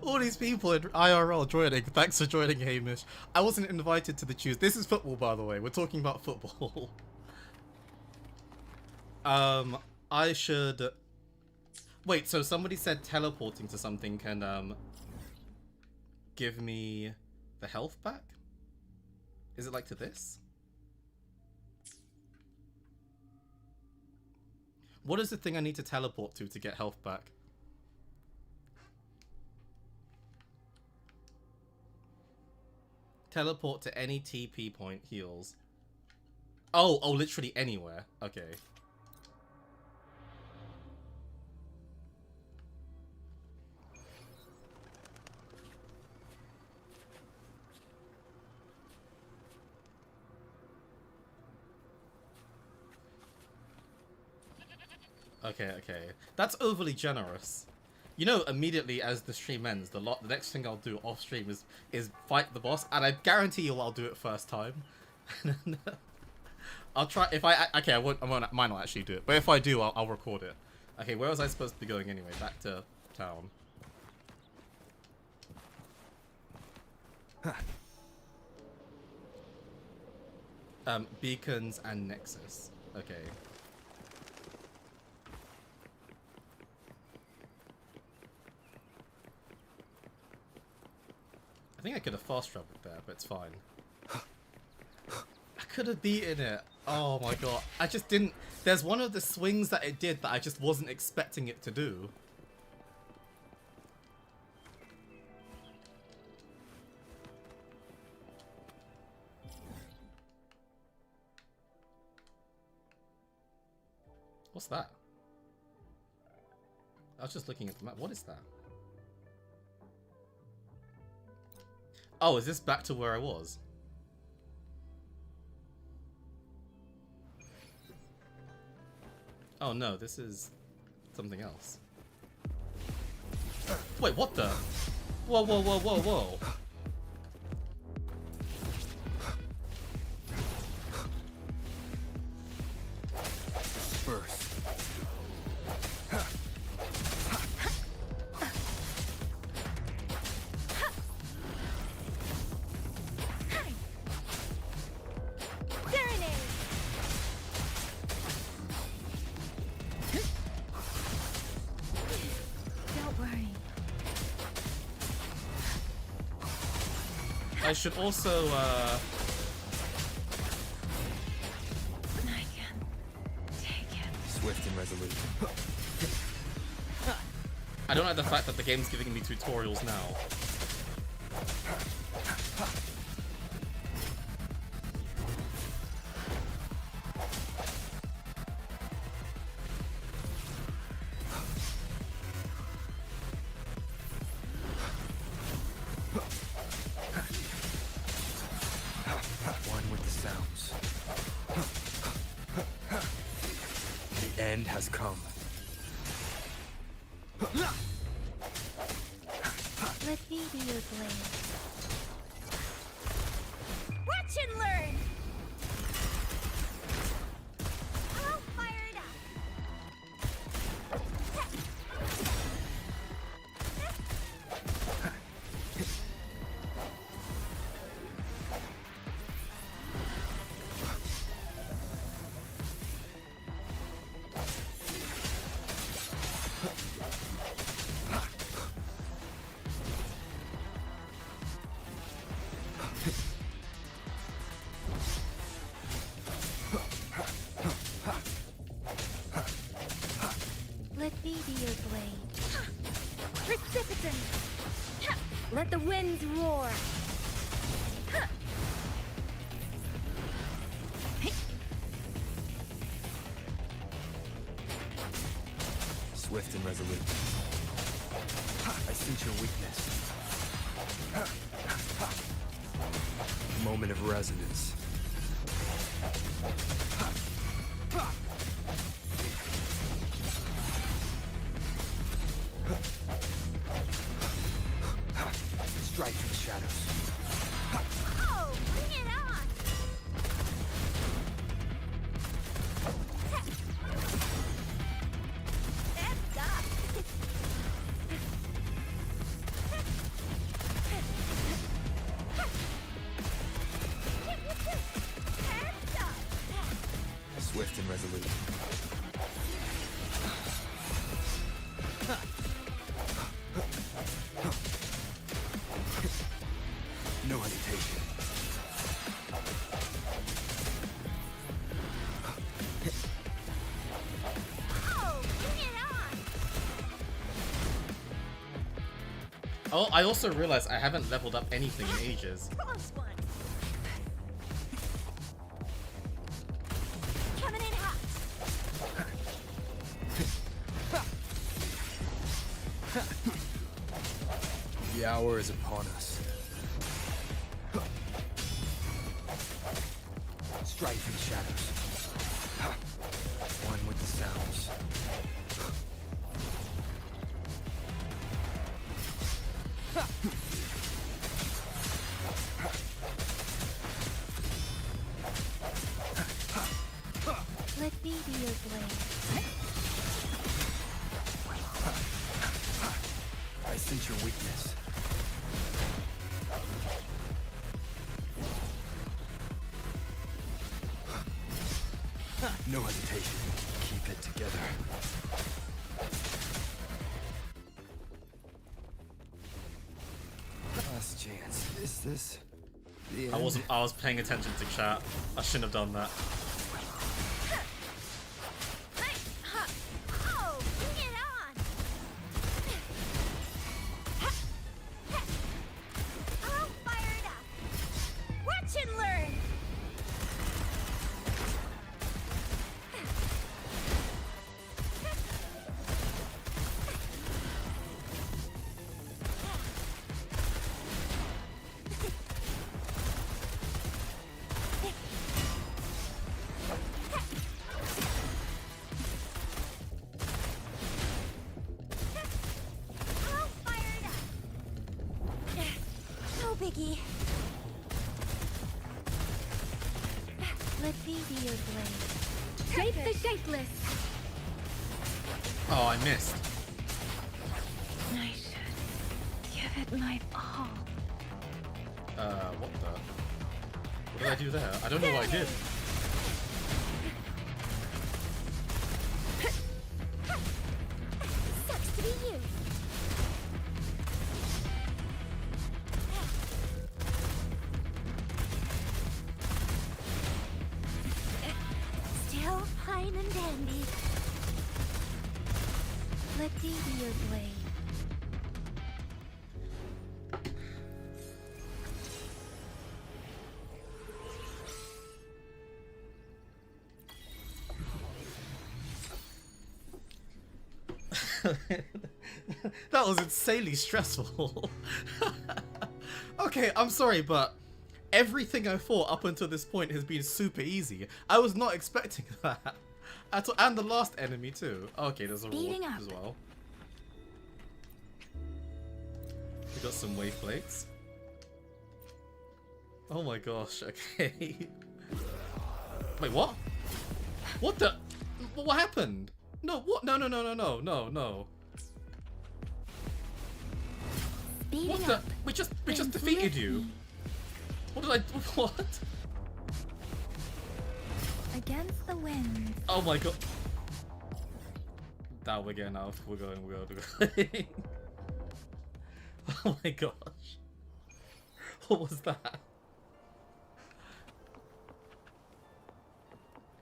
All these people in IRL joining. Thanks for joining, Hamish. I wasn't invited to the Tuesday. This is football, by the way. We're talking about football. I should... Wait, so somebody said teleporting to something can, give me the health back? Is it like to this? What is the thing I need to teleport to get health back? Teleport to any TP point heals. Oh, literally anywhere. Okay. Okay. That's overly generous. You know, immediately as the stream ends, the next thing I'll do off stream is fight the boss, and I guarantee you I'll do it first time. I'll try. If I might not actually do it, but if I do, I'll record it. Okay, where was I supposed to be going anyway? Back to town. Beacons and Nexus. Okay. I think I could have fast traveled there, but it's fine. I could have beaten it. Oh my god. I just didn't... There's one of the swings that it did that I just wasn't expecting it to do. What's that? I was just looking at the map. What is that? Oh, is this back to where I was? Oh no, this is something else. Wait, what the? Whoa. First. I should also, I can take it. Swift and resolute. I don't like the fact that the game's giving me tutorials now. One with the sounds. The end has come. Let me be your blade. Watch and learn! I'll fire it up! Let me be your blade. Precipitant! Let the winds roar! Swift and resolute. I sense your weakness. Moment of resonance. Strike through the shadows. Oh, bring it on! That's up! focused and resolute. No hesitation. Oh, I also realized I haven't leveled up anything in ages. Close one. Coming in hot. The hour is upon us. Strife in the shadows. One with the sounds. Let me be your blade. I sense your weakness. No hesitation. Keep it together. Last chance. Is this the end? I was paying attention to chat. I shouldn't have done that. Oh, bring it on. I'll fire it up. Watch and learn. I'll fire it up. No biggie. Let me be your blade. Shape the shapeless. Oh, I missed. I should give it my all. What the? What did I do there? I don't know what I did. Sucks to be you. Still fine and dandy. Let me be your blade. That was insanely stressful. Okay, I'm sorry, but everything I fought up until this point has been super easy. I was not expecting that at all. And the last enemy too. Okay, there's a Speeding reward up. as well. We got some wave plates. Oh my gosh, okay. Wait, what? What the? What happened? No, what? No. Speeding What the? up. We just Then defeated lift you. me. What did I do? What? Against the wind. Oh my god. Now we're getting out. We're going. Oh my gosh. What was that?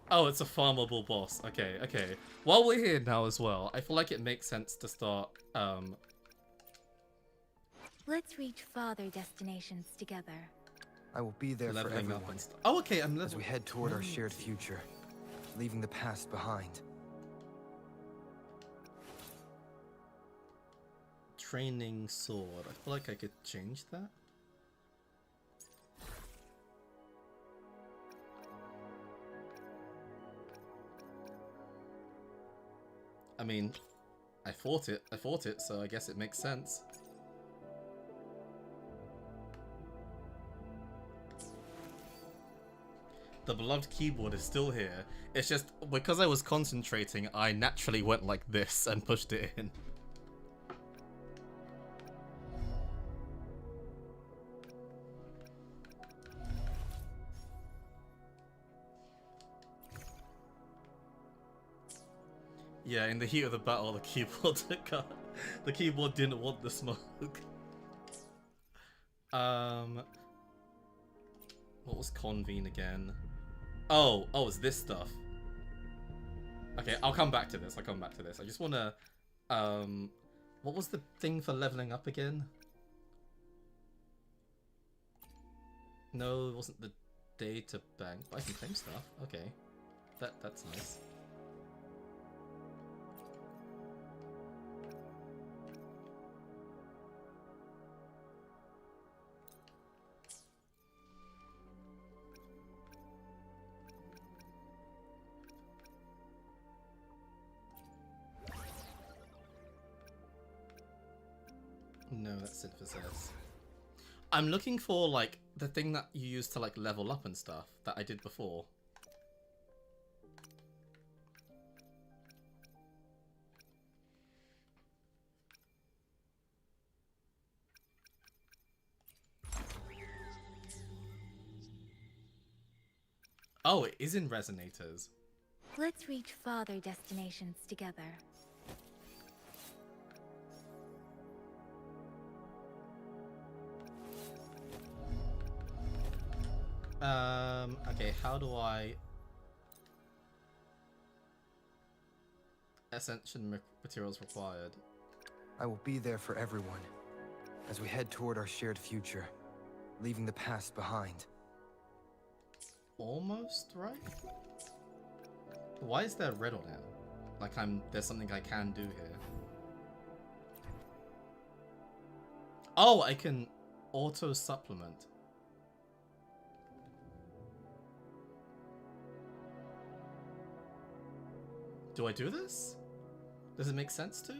Oh, it's a farmable boss. Okay. While we're here now as well, I feel like it makes sense to start, Let's reach farther destinations together. I will be there for leveling up everyone and stuff. Oh, okay, I'm as we leveling. head toward our shared future, leaving the past behind. Training sword. I feel like I could change that. I mean, I fought it, so I guess it makes sense. The beloved keyboard is still here. It's just, because I was concentrating, I naturally went like this and pushed it in. Yeah, in the heat of the battle, the keyboard the keyboard didn't want the smoke. What was convene again? Oh, it's this stuff. Okay, I'll come back to this. I just wanna, what was the thing for leveling up again? No, it wasn't the data bank, but I can claim stuff. Okay, that's nice. No, that's synthesis. I'm looking for, like, the thing that you use to, like, level up and stuff that I did before. Oh, it is in Resonators. Let's reach farther destinations together. Okay, how do I... Ascension materials required. I will be there for everyone as we head toward our shared future, leaving the past behind. Almost, right? Why is there red on it? Like there's something I can do here. Oh, I can auto supplement. Do I do this? Does it make sense to?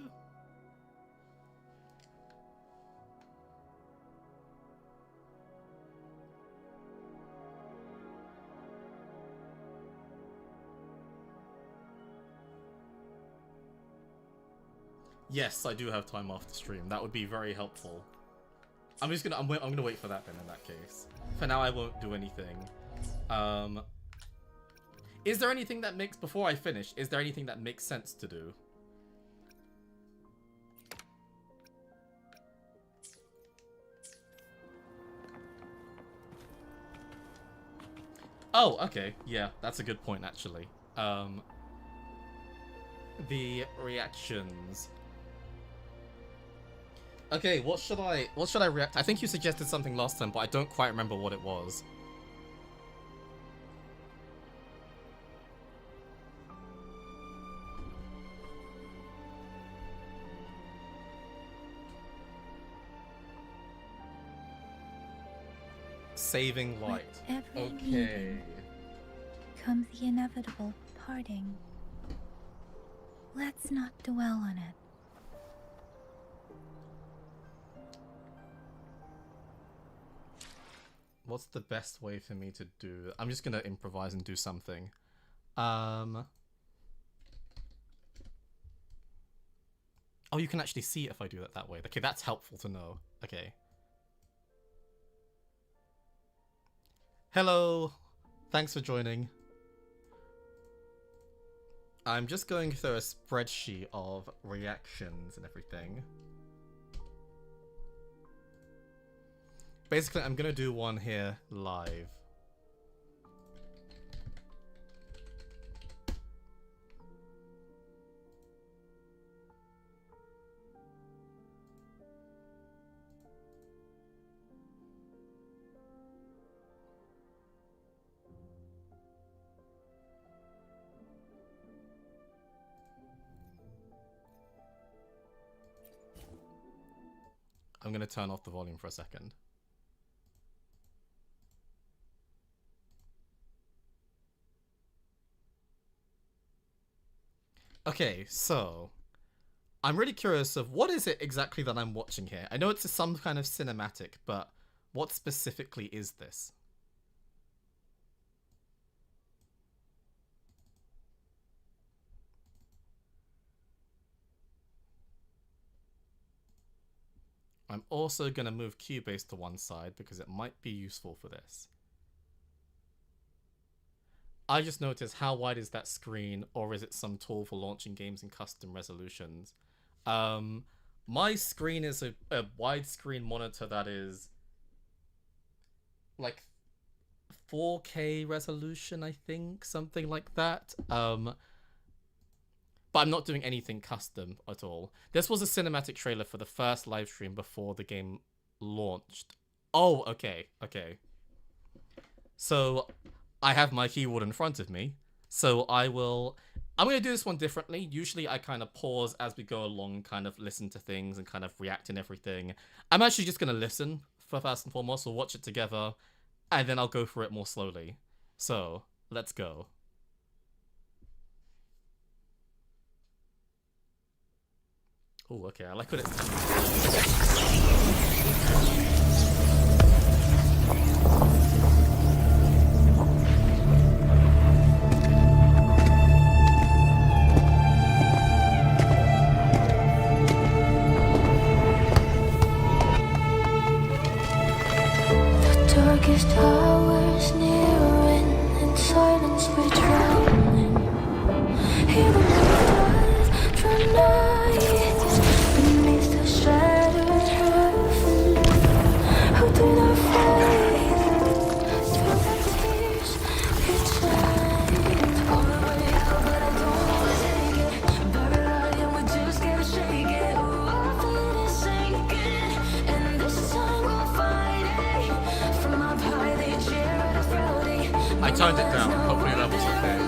Yes, I do have time after stream. That would be very helpful. I'm gonna wait for that then in that case. For now I won't do anything. Is there anything that makes, before I finish, is there anything that makes sense to do? Oh, okay. Yeah, that's a good point actually. The reactions. Okay, what should I react? I think you suggested something last time, but I don't quite remember what it was. Saving light. Okay. Comes the inevitable parting. Let's not dwell on it. What's the best way for me to do? I'm just gonna improvise and do something. Oh, you can actually see it if I do it that way. Okay, that's helpful to know. Okay. Hello. Thanks for joining. I'm just going through a spreadsheet of reactions and everything. Basically, I'm gonna do one here live. I'm gonna turn off the volume for a second. Okay, so I'm really curious of what is it exactly that I'm watching here. I know it's some kind of cinematic, but what specifically is this? I'm also going to move Cubase to one side because it might be useful for this. I just noticed, how wide is that screen, or is it some tool for launching games in custom resolutions? My screen is a widescreen monitor that is like 4K resolution, I think, something like that. But I'm not doing anything custom at all. This was a cinematic trailer for the first live stream before the game launched. Oh, okay. So I have my keyboard in front of me. So I'm going to do this one differently. Usually I kind of pause as we go along, kind of listen to things and kind of react and everything. I'm actually just going to listen for first and foremost. We'll watch it together and then I'll go through it more slowly. So let's go. Oh, okay. I like what it's... Darkest hours nearing, in silence we drown. Hear the breath from night beneath the shattered heaven. Out in our faith, through the tears we tried. All the way out, but I don't wanna take it. Buried alive, and we just gotta shake it. Ooh, our feet is sinking, and this time we'll fight it. I turned it down. Hopefully that was okay.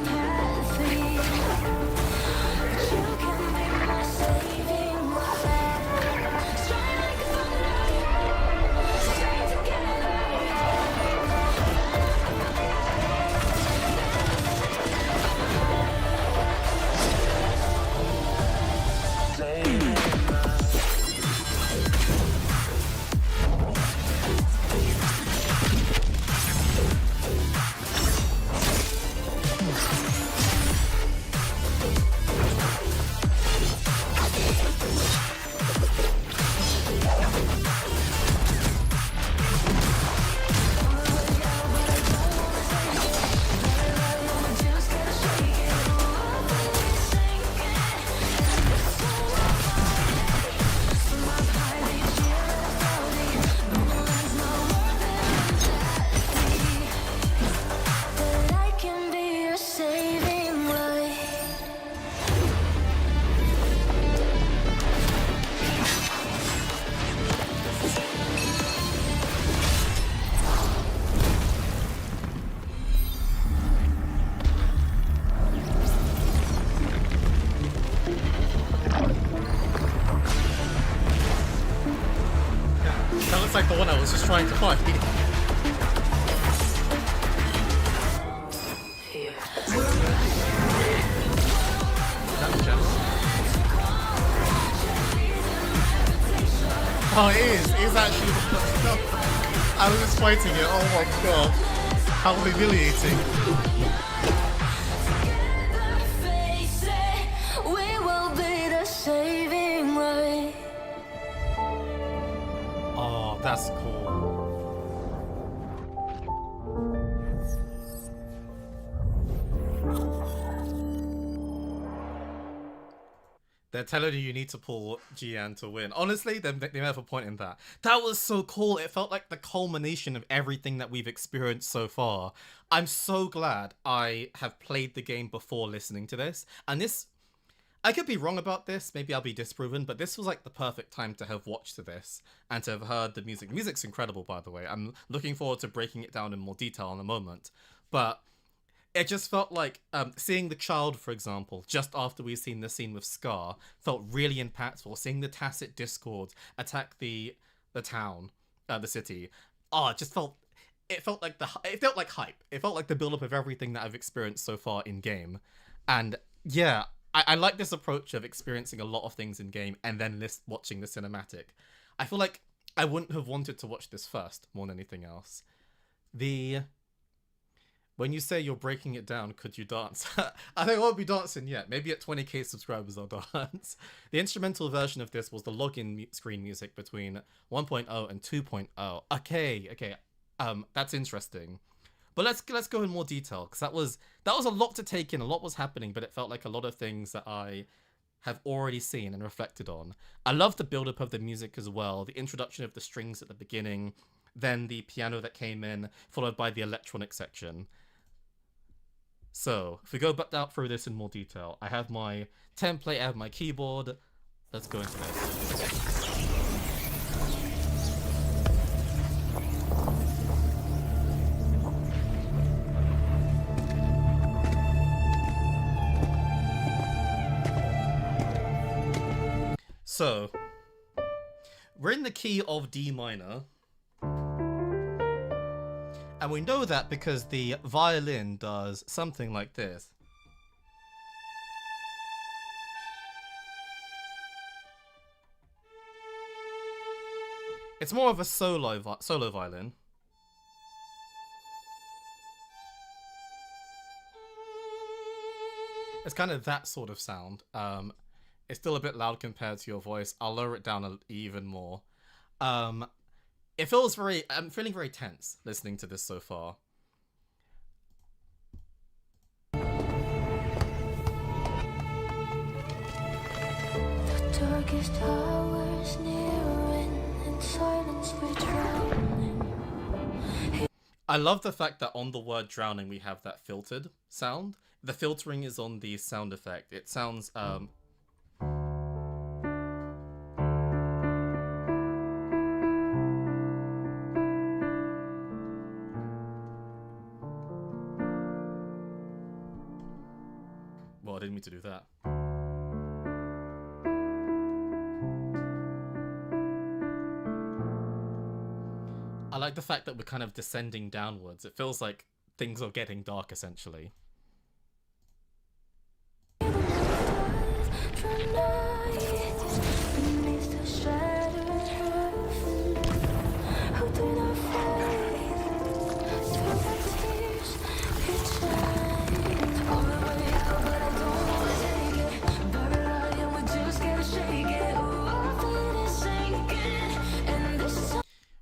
Like the one I was just trying to find. Oh, it is. It's actually. I was just fighting it. Oh my god. How humiliating. That's cool. They're telling you need to pull Jian to win. Honestly, they have a point in that. That was so cool. It felt like the culmination of everything that we've experienced so far. I'm so glad I have played the game before listening to this. And this... I could be wrong about this, maybe I'll be disproven, but this was like the perfect time to have watched this and to have heard the music. The music's incredible, by the way. I'm looking forward to breaking it down in more detail in a moment. But it just felt like seeing the child, for example, just after we've seen the scene with Scar, felt really impactful. Seeing the Tacit Discord attack the town, the city. It just felt... It felt like hype. It felt like the build-up of everything that I've experienced so far in-game. And yeah... I like this approach of experiencing a lot of things in game and then watching the cinematic. I feel like I wouldn't have wanted to watch this first more than anything else. When you say you're breaking it down, could you dance? I think I won't be dancing yet. Maybe at 20k subscribers I'll dance. The instrumental version of this was the login screen music between 1.0 and 2.0. Okay. That's interesting. But let's go in more detail, because that was a lot to take in. A lot was happening, but it felt like a lot of things that I have already seen and reflected on. I love the build-up of the music as well, the introduction of the strings at the beginning, then the piano that came in, followed by the electronic section. So, if we go back out through this in more detail, I have my template, I have my keyboard. Let's go into this. So, we're in the key of D minor. And we know that because the violin does something like this. It's more of a solo violin. It's kind of that sort of sound. It's still a bit loud compared to your voice. I'll lower it down even more. It feels I'm feeling very tense listening to this so far. The darkest hours nearing, in silence we drown. I love the fact that on the word drowning we have that filtered sound. The filtering is on the sound effect. It sounds well, I didn't mean to do that. I like the fact that we're kind of descending downwards. It feels like things are getting dark, essentially.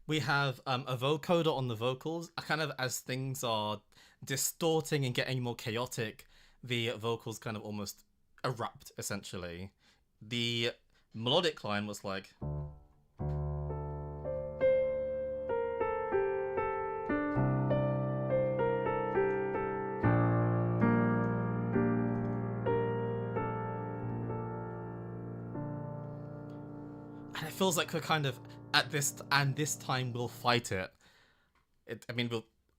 We have a vocoder on the vocals. Kind of as things are distorting and getting more chaotic, the vocals kind of almost erupt, essentially. The melodic line was like... and it feels like we're kind of at this, and this time we'll fight it.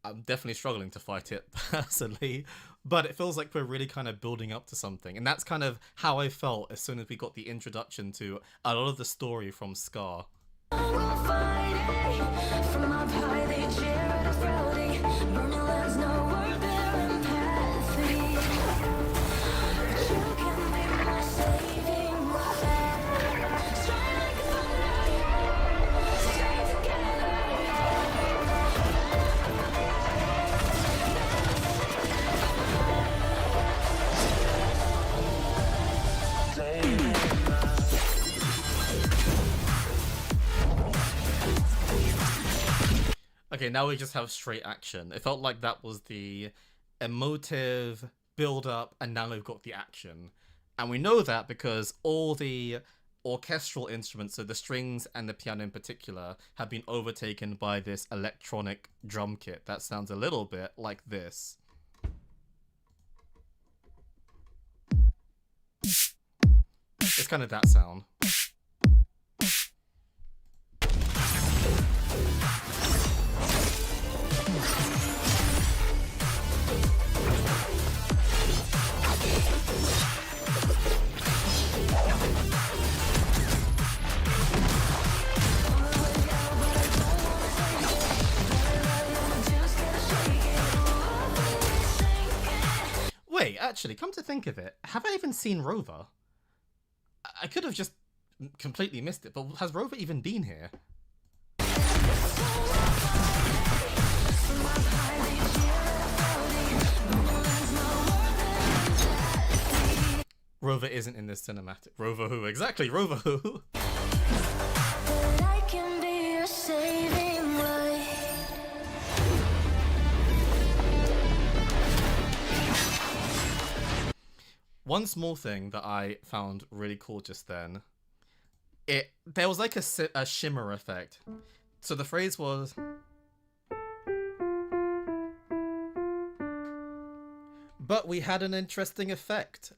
I'm definitely struggling to fight it personally, but it feels like we're really kind of building up to something. And that's kind of how I felt as soon as we got the introduction to a lot of the story from Scar. Okay, now we just have straight action. It felt like that was the emotive build-up, and now we've got the action. And we know that because all the orchestral instruments, so the strings and the piano in particular, have been overtaken by this electronic drum kit that sounds a little bit like this. It's kind of that sound. Wait, actually, come to think of it, have I even seen Rover? I could have just completely missed it, but has Rover even been here? Rover isn't in this cinematic. Rover who? Exactly, Rover who? One small thing that I found really cool just then, there was like a shimmer effect. So the phrase was, but we had an interesting effect.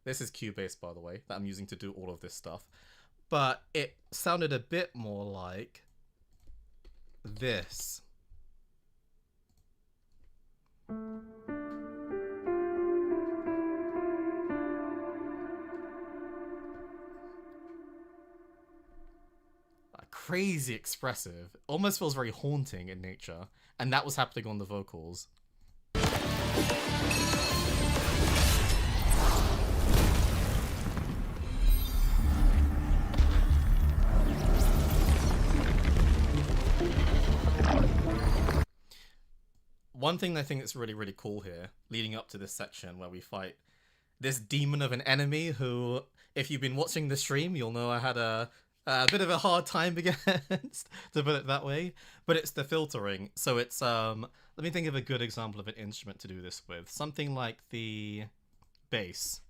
This is Cubase, by the way, that I'm using to do all of this stuff. But it sounded a bit more like this. Crazy expressive. Almost feels very haunting in nature. And that was happening on the vocals. One thing I think that's really, really cool here, leading up to this section where we fight this demon of an enemy who, if you've been watching the stream, you'll know I had a bit of a hard time against, to put it that way. But it's the filtering. So it's, let me think of a good example of an instrument to do this with. Something like the bass.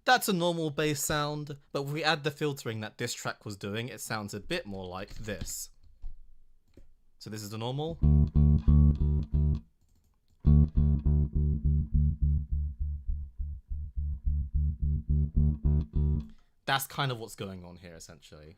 That's a normal bass sound, but if we add the filtering that this track was doing, it sounds a bit more like this. So this is the normal. That's kind of what's going on here, essentially.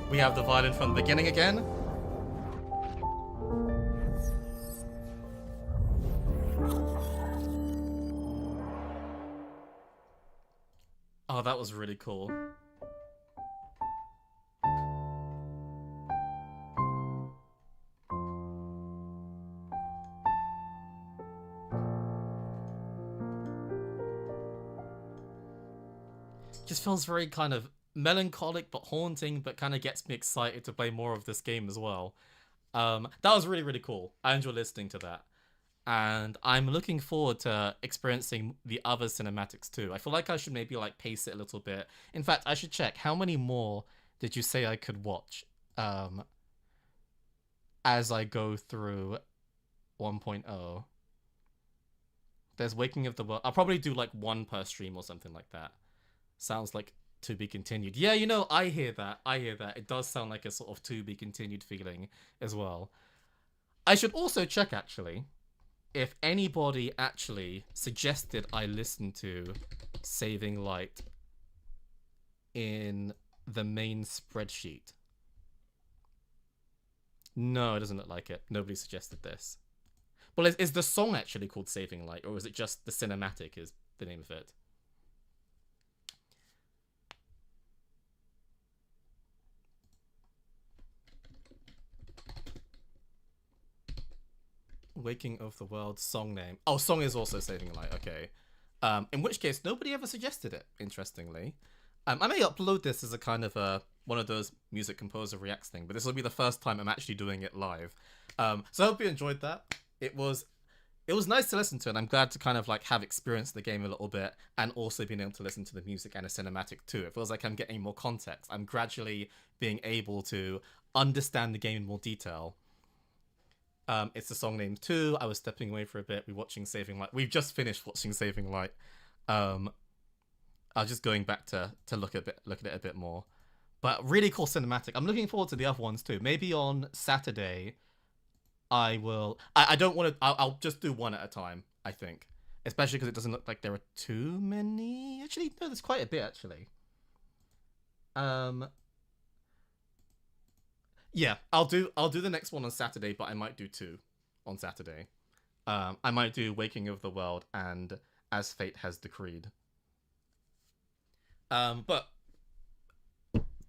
We have the violin from the beginning again. Oh, that was really cool. Just feels very kind of melancholic but haunting, but kind of gets me excited to play more of this game as well. That was really, really cool. I enjoy listening to that. And I'm looking forward to experiencing the other cinematics too. I feel like I should maybe like pace it a little bit. In fact, I should check how many more did you say I could watch as I go through 1.0. There's Waking of the World. I'll probably do like one per stream or something like that. Sounds like to be continued. Yeah, you know, I hear that. It does sound like a sort of to be continued feeling as well. I should also check actually if anybody actually suggested I listen to Saving Light in the main spreadsheet. No, it doesn't look like it. Nobody suggested this. Well, is the song actually called Saving Light, or is it just the cinematic is the name of it? Waking of the World song name. Oh, song is also Saving Light. Okay. In which case, nobody ever suggested it, interestingly. I may upload this as a kind of one of those music composer reacts thing, but this will be the first time I'm actually doing it live. So I hope you enjoyed that. It was nice to listen to, and I'm glad to kind of like have experienced the game a little bit and also being able to listen to the music and a cinematic too. It feels like I'm getting more context. I'm gradually being able to understand the game in more detail. It's the song name 2. I was stepping away for a bit. We're watching Saving Light. We've just finished watching Saving Light. I was just going back to look at it a bit more. But really cool cinematic. I'm looking forward to the other ones too. Maybe on Saturday, I will. I don't want to. I'll just do one at a time. I think, especially because it doesn't look like there are too many. Actually, no, there's quite a bit actually. Yeah, I'll do the next one on Saturday, but I might do 2 on Saturday. I might do Waking of the World and As Fate Has Decreed. But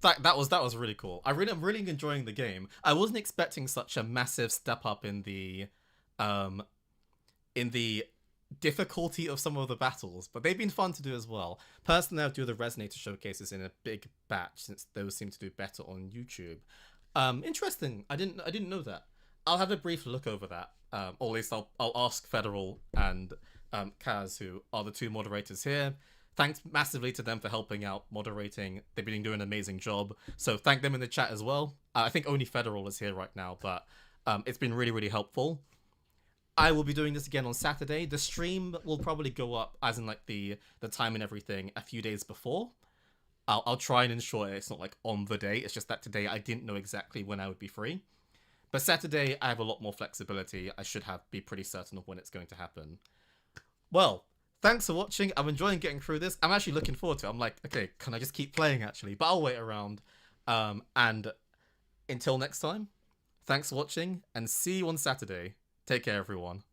that was really cool. I'm really enjoying the game. I wasn't expecting such a massive step up in the difficulty of some of the battles, but they've been fun to do as well. Personally, I'll do the Resonator showcases in a big batch since those seem to do better on YouTube. Interesting. I didn't know that. I'll have a brief look over that. Or at least I'll ask Federal and Kaaz, who are the two moderators here. Thanks massively to them for helping out moderating. They've been doing an amazing job. So thank them in the chat as well. I think only Federal is here right now, but it's been really, really helpful. I will be doing this again on Saturday. The stream will probably go up, as in like the time and everything, a few days before. I'll try and ensure it's not like on the day. It's just that today I didn't know exactly when I would be free. But Saturday, I have a lot more flexibility. I should be pretty certain of when it's going to happen. Well, thanks for watching. I'm enjoying getting through this. I'm actually looking forward to it. I'm like, okay, can I just keep playing actually? But I'll wait around. And until next time, thanks for watching and see you on Saturday. Take care, everyone.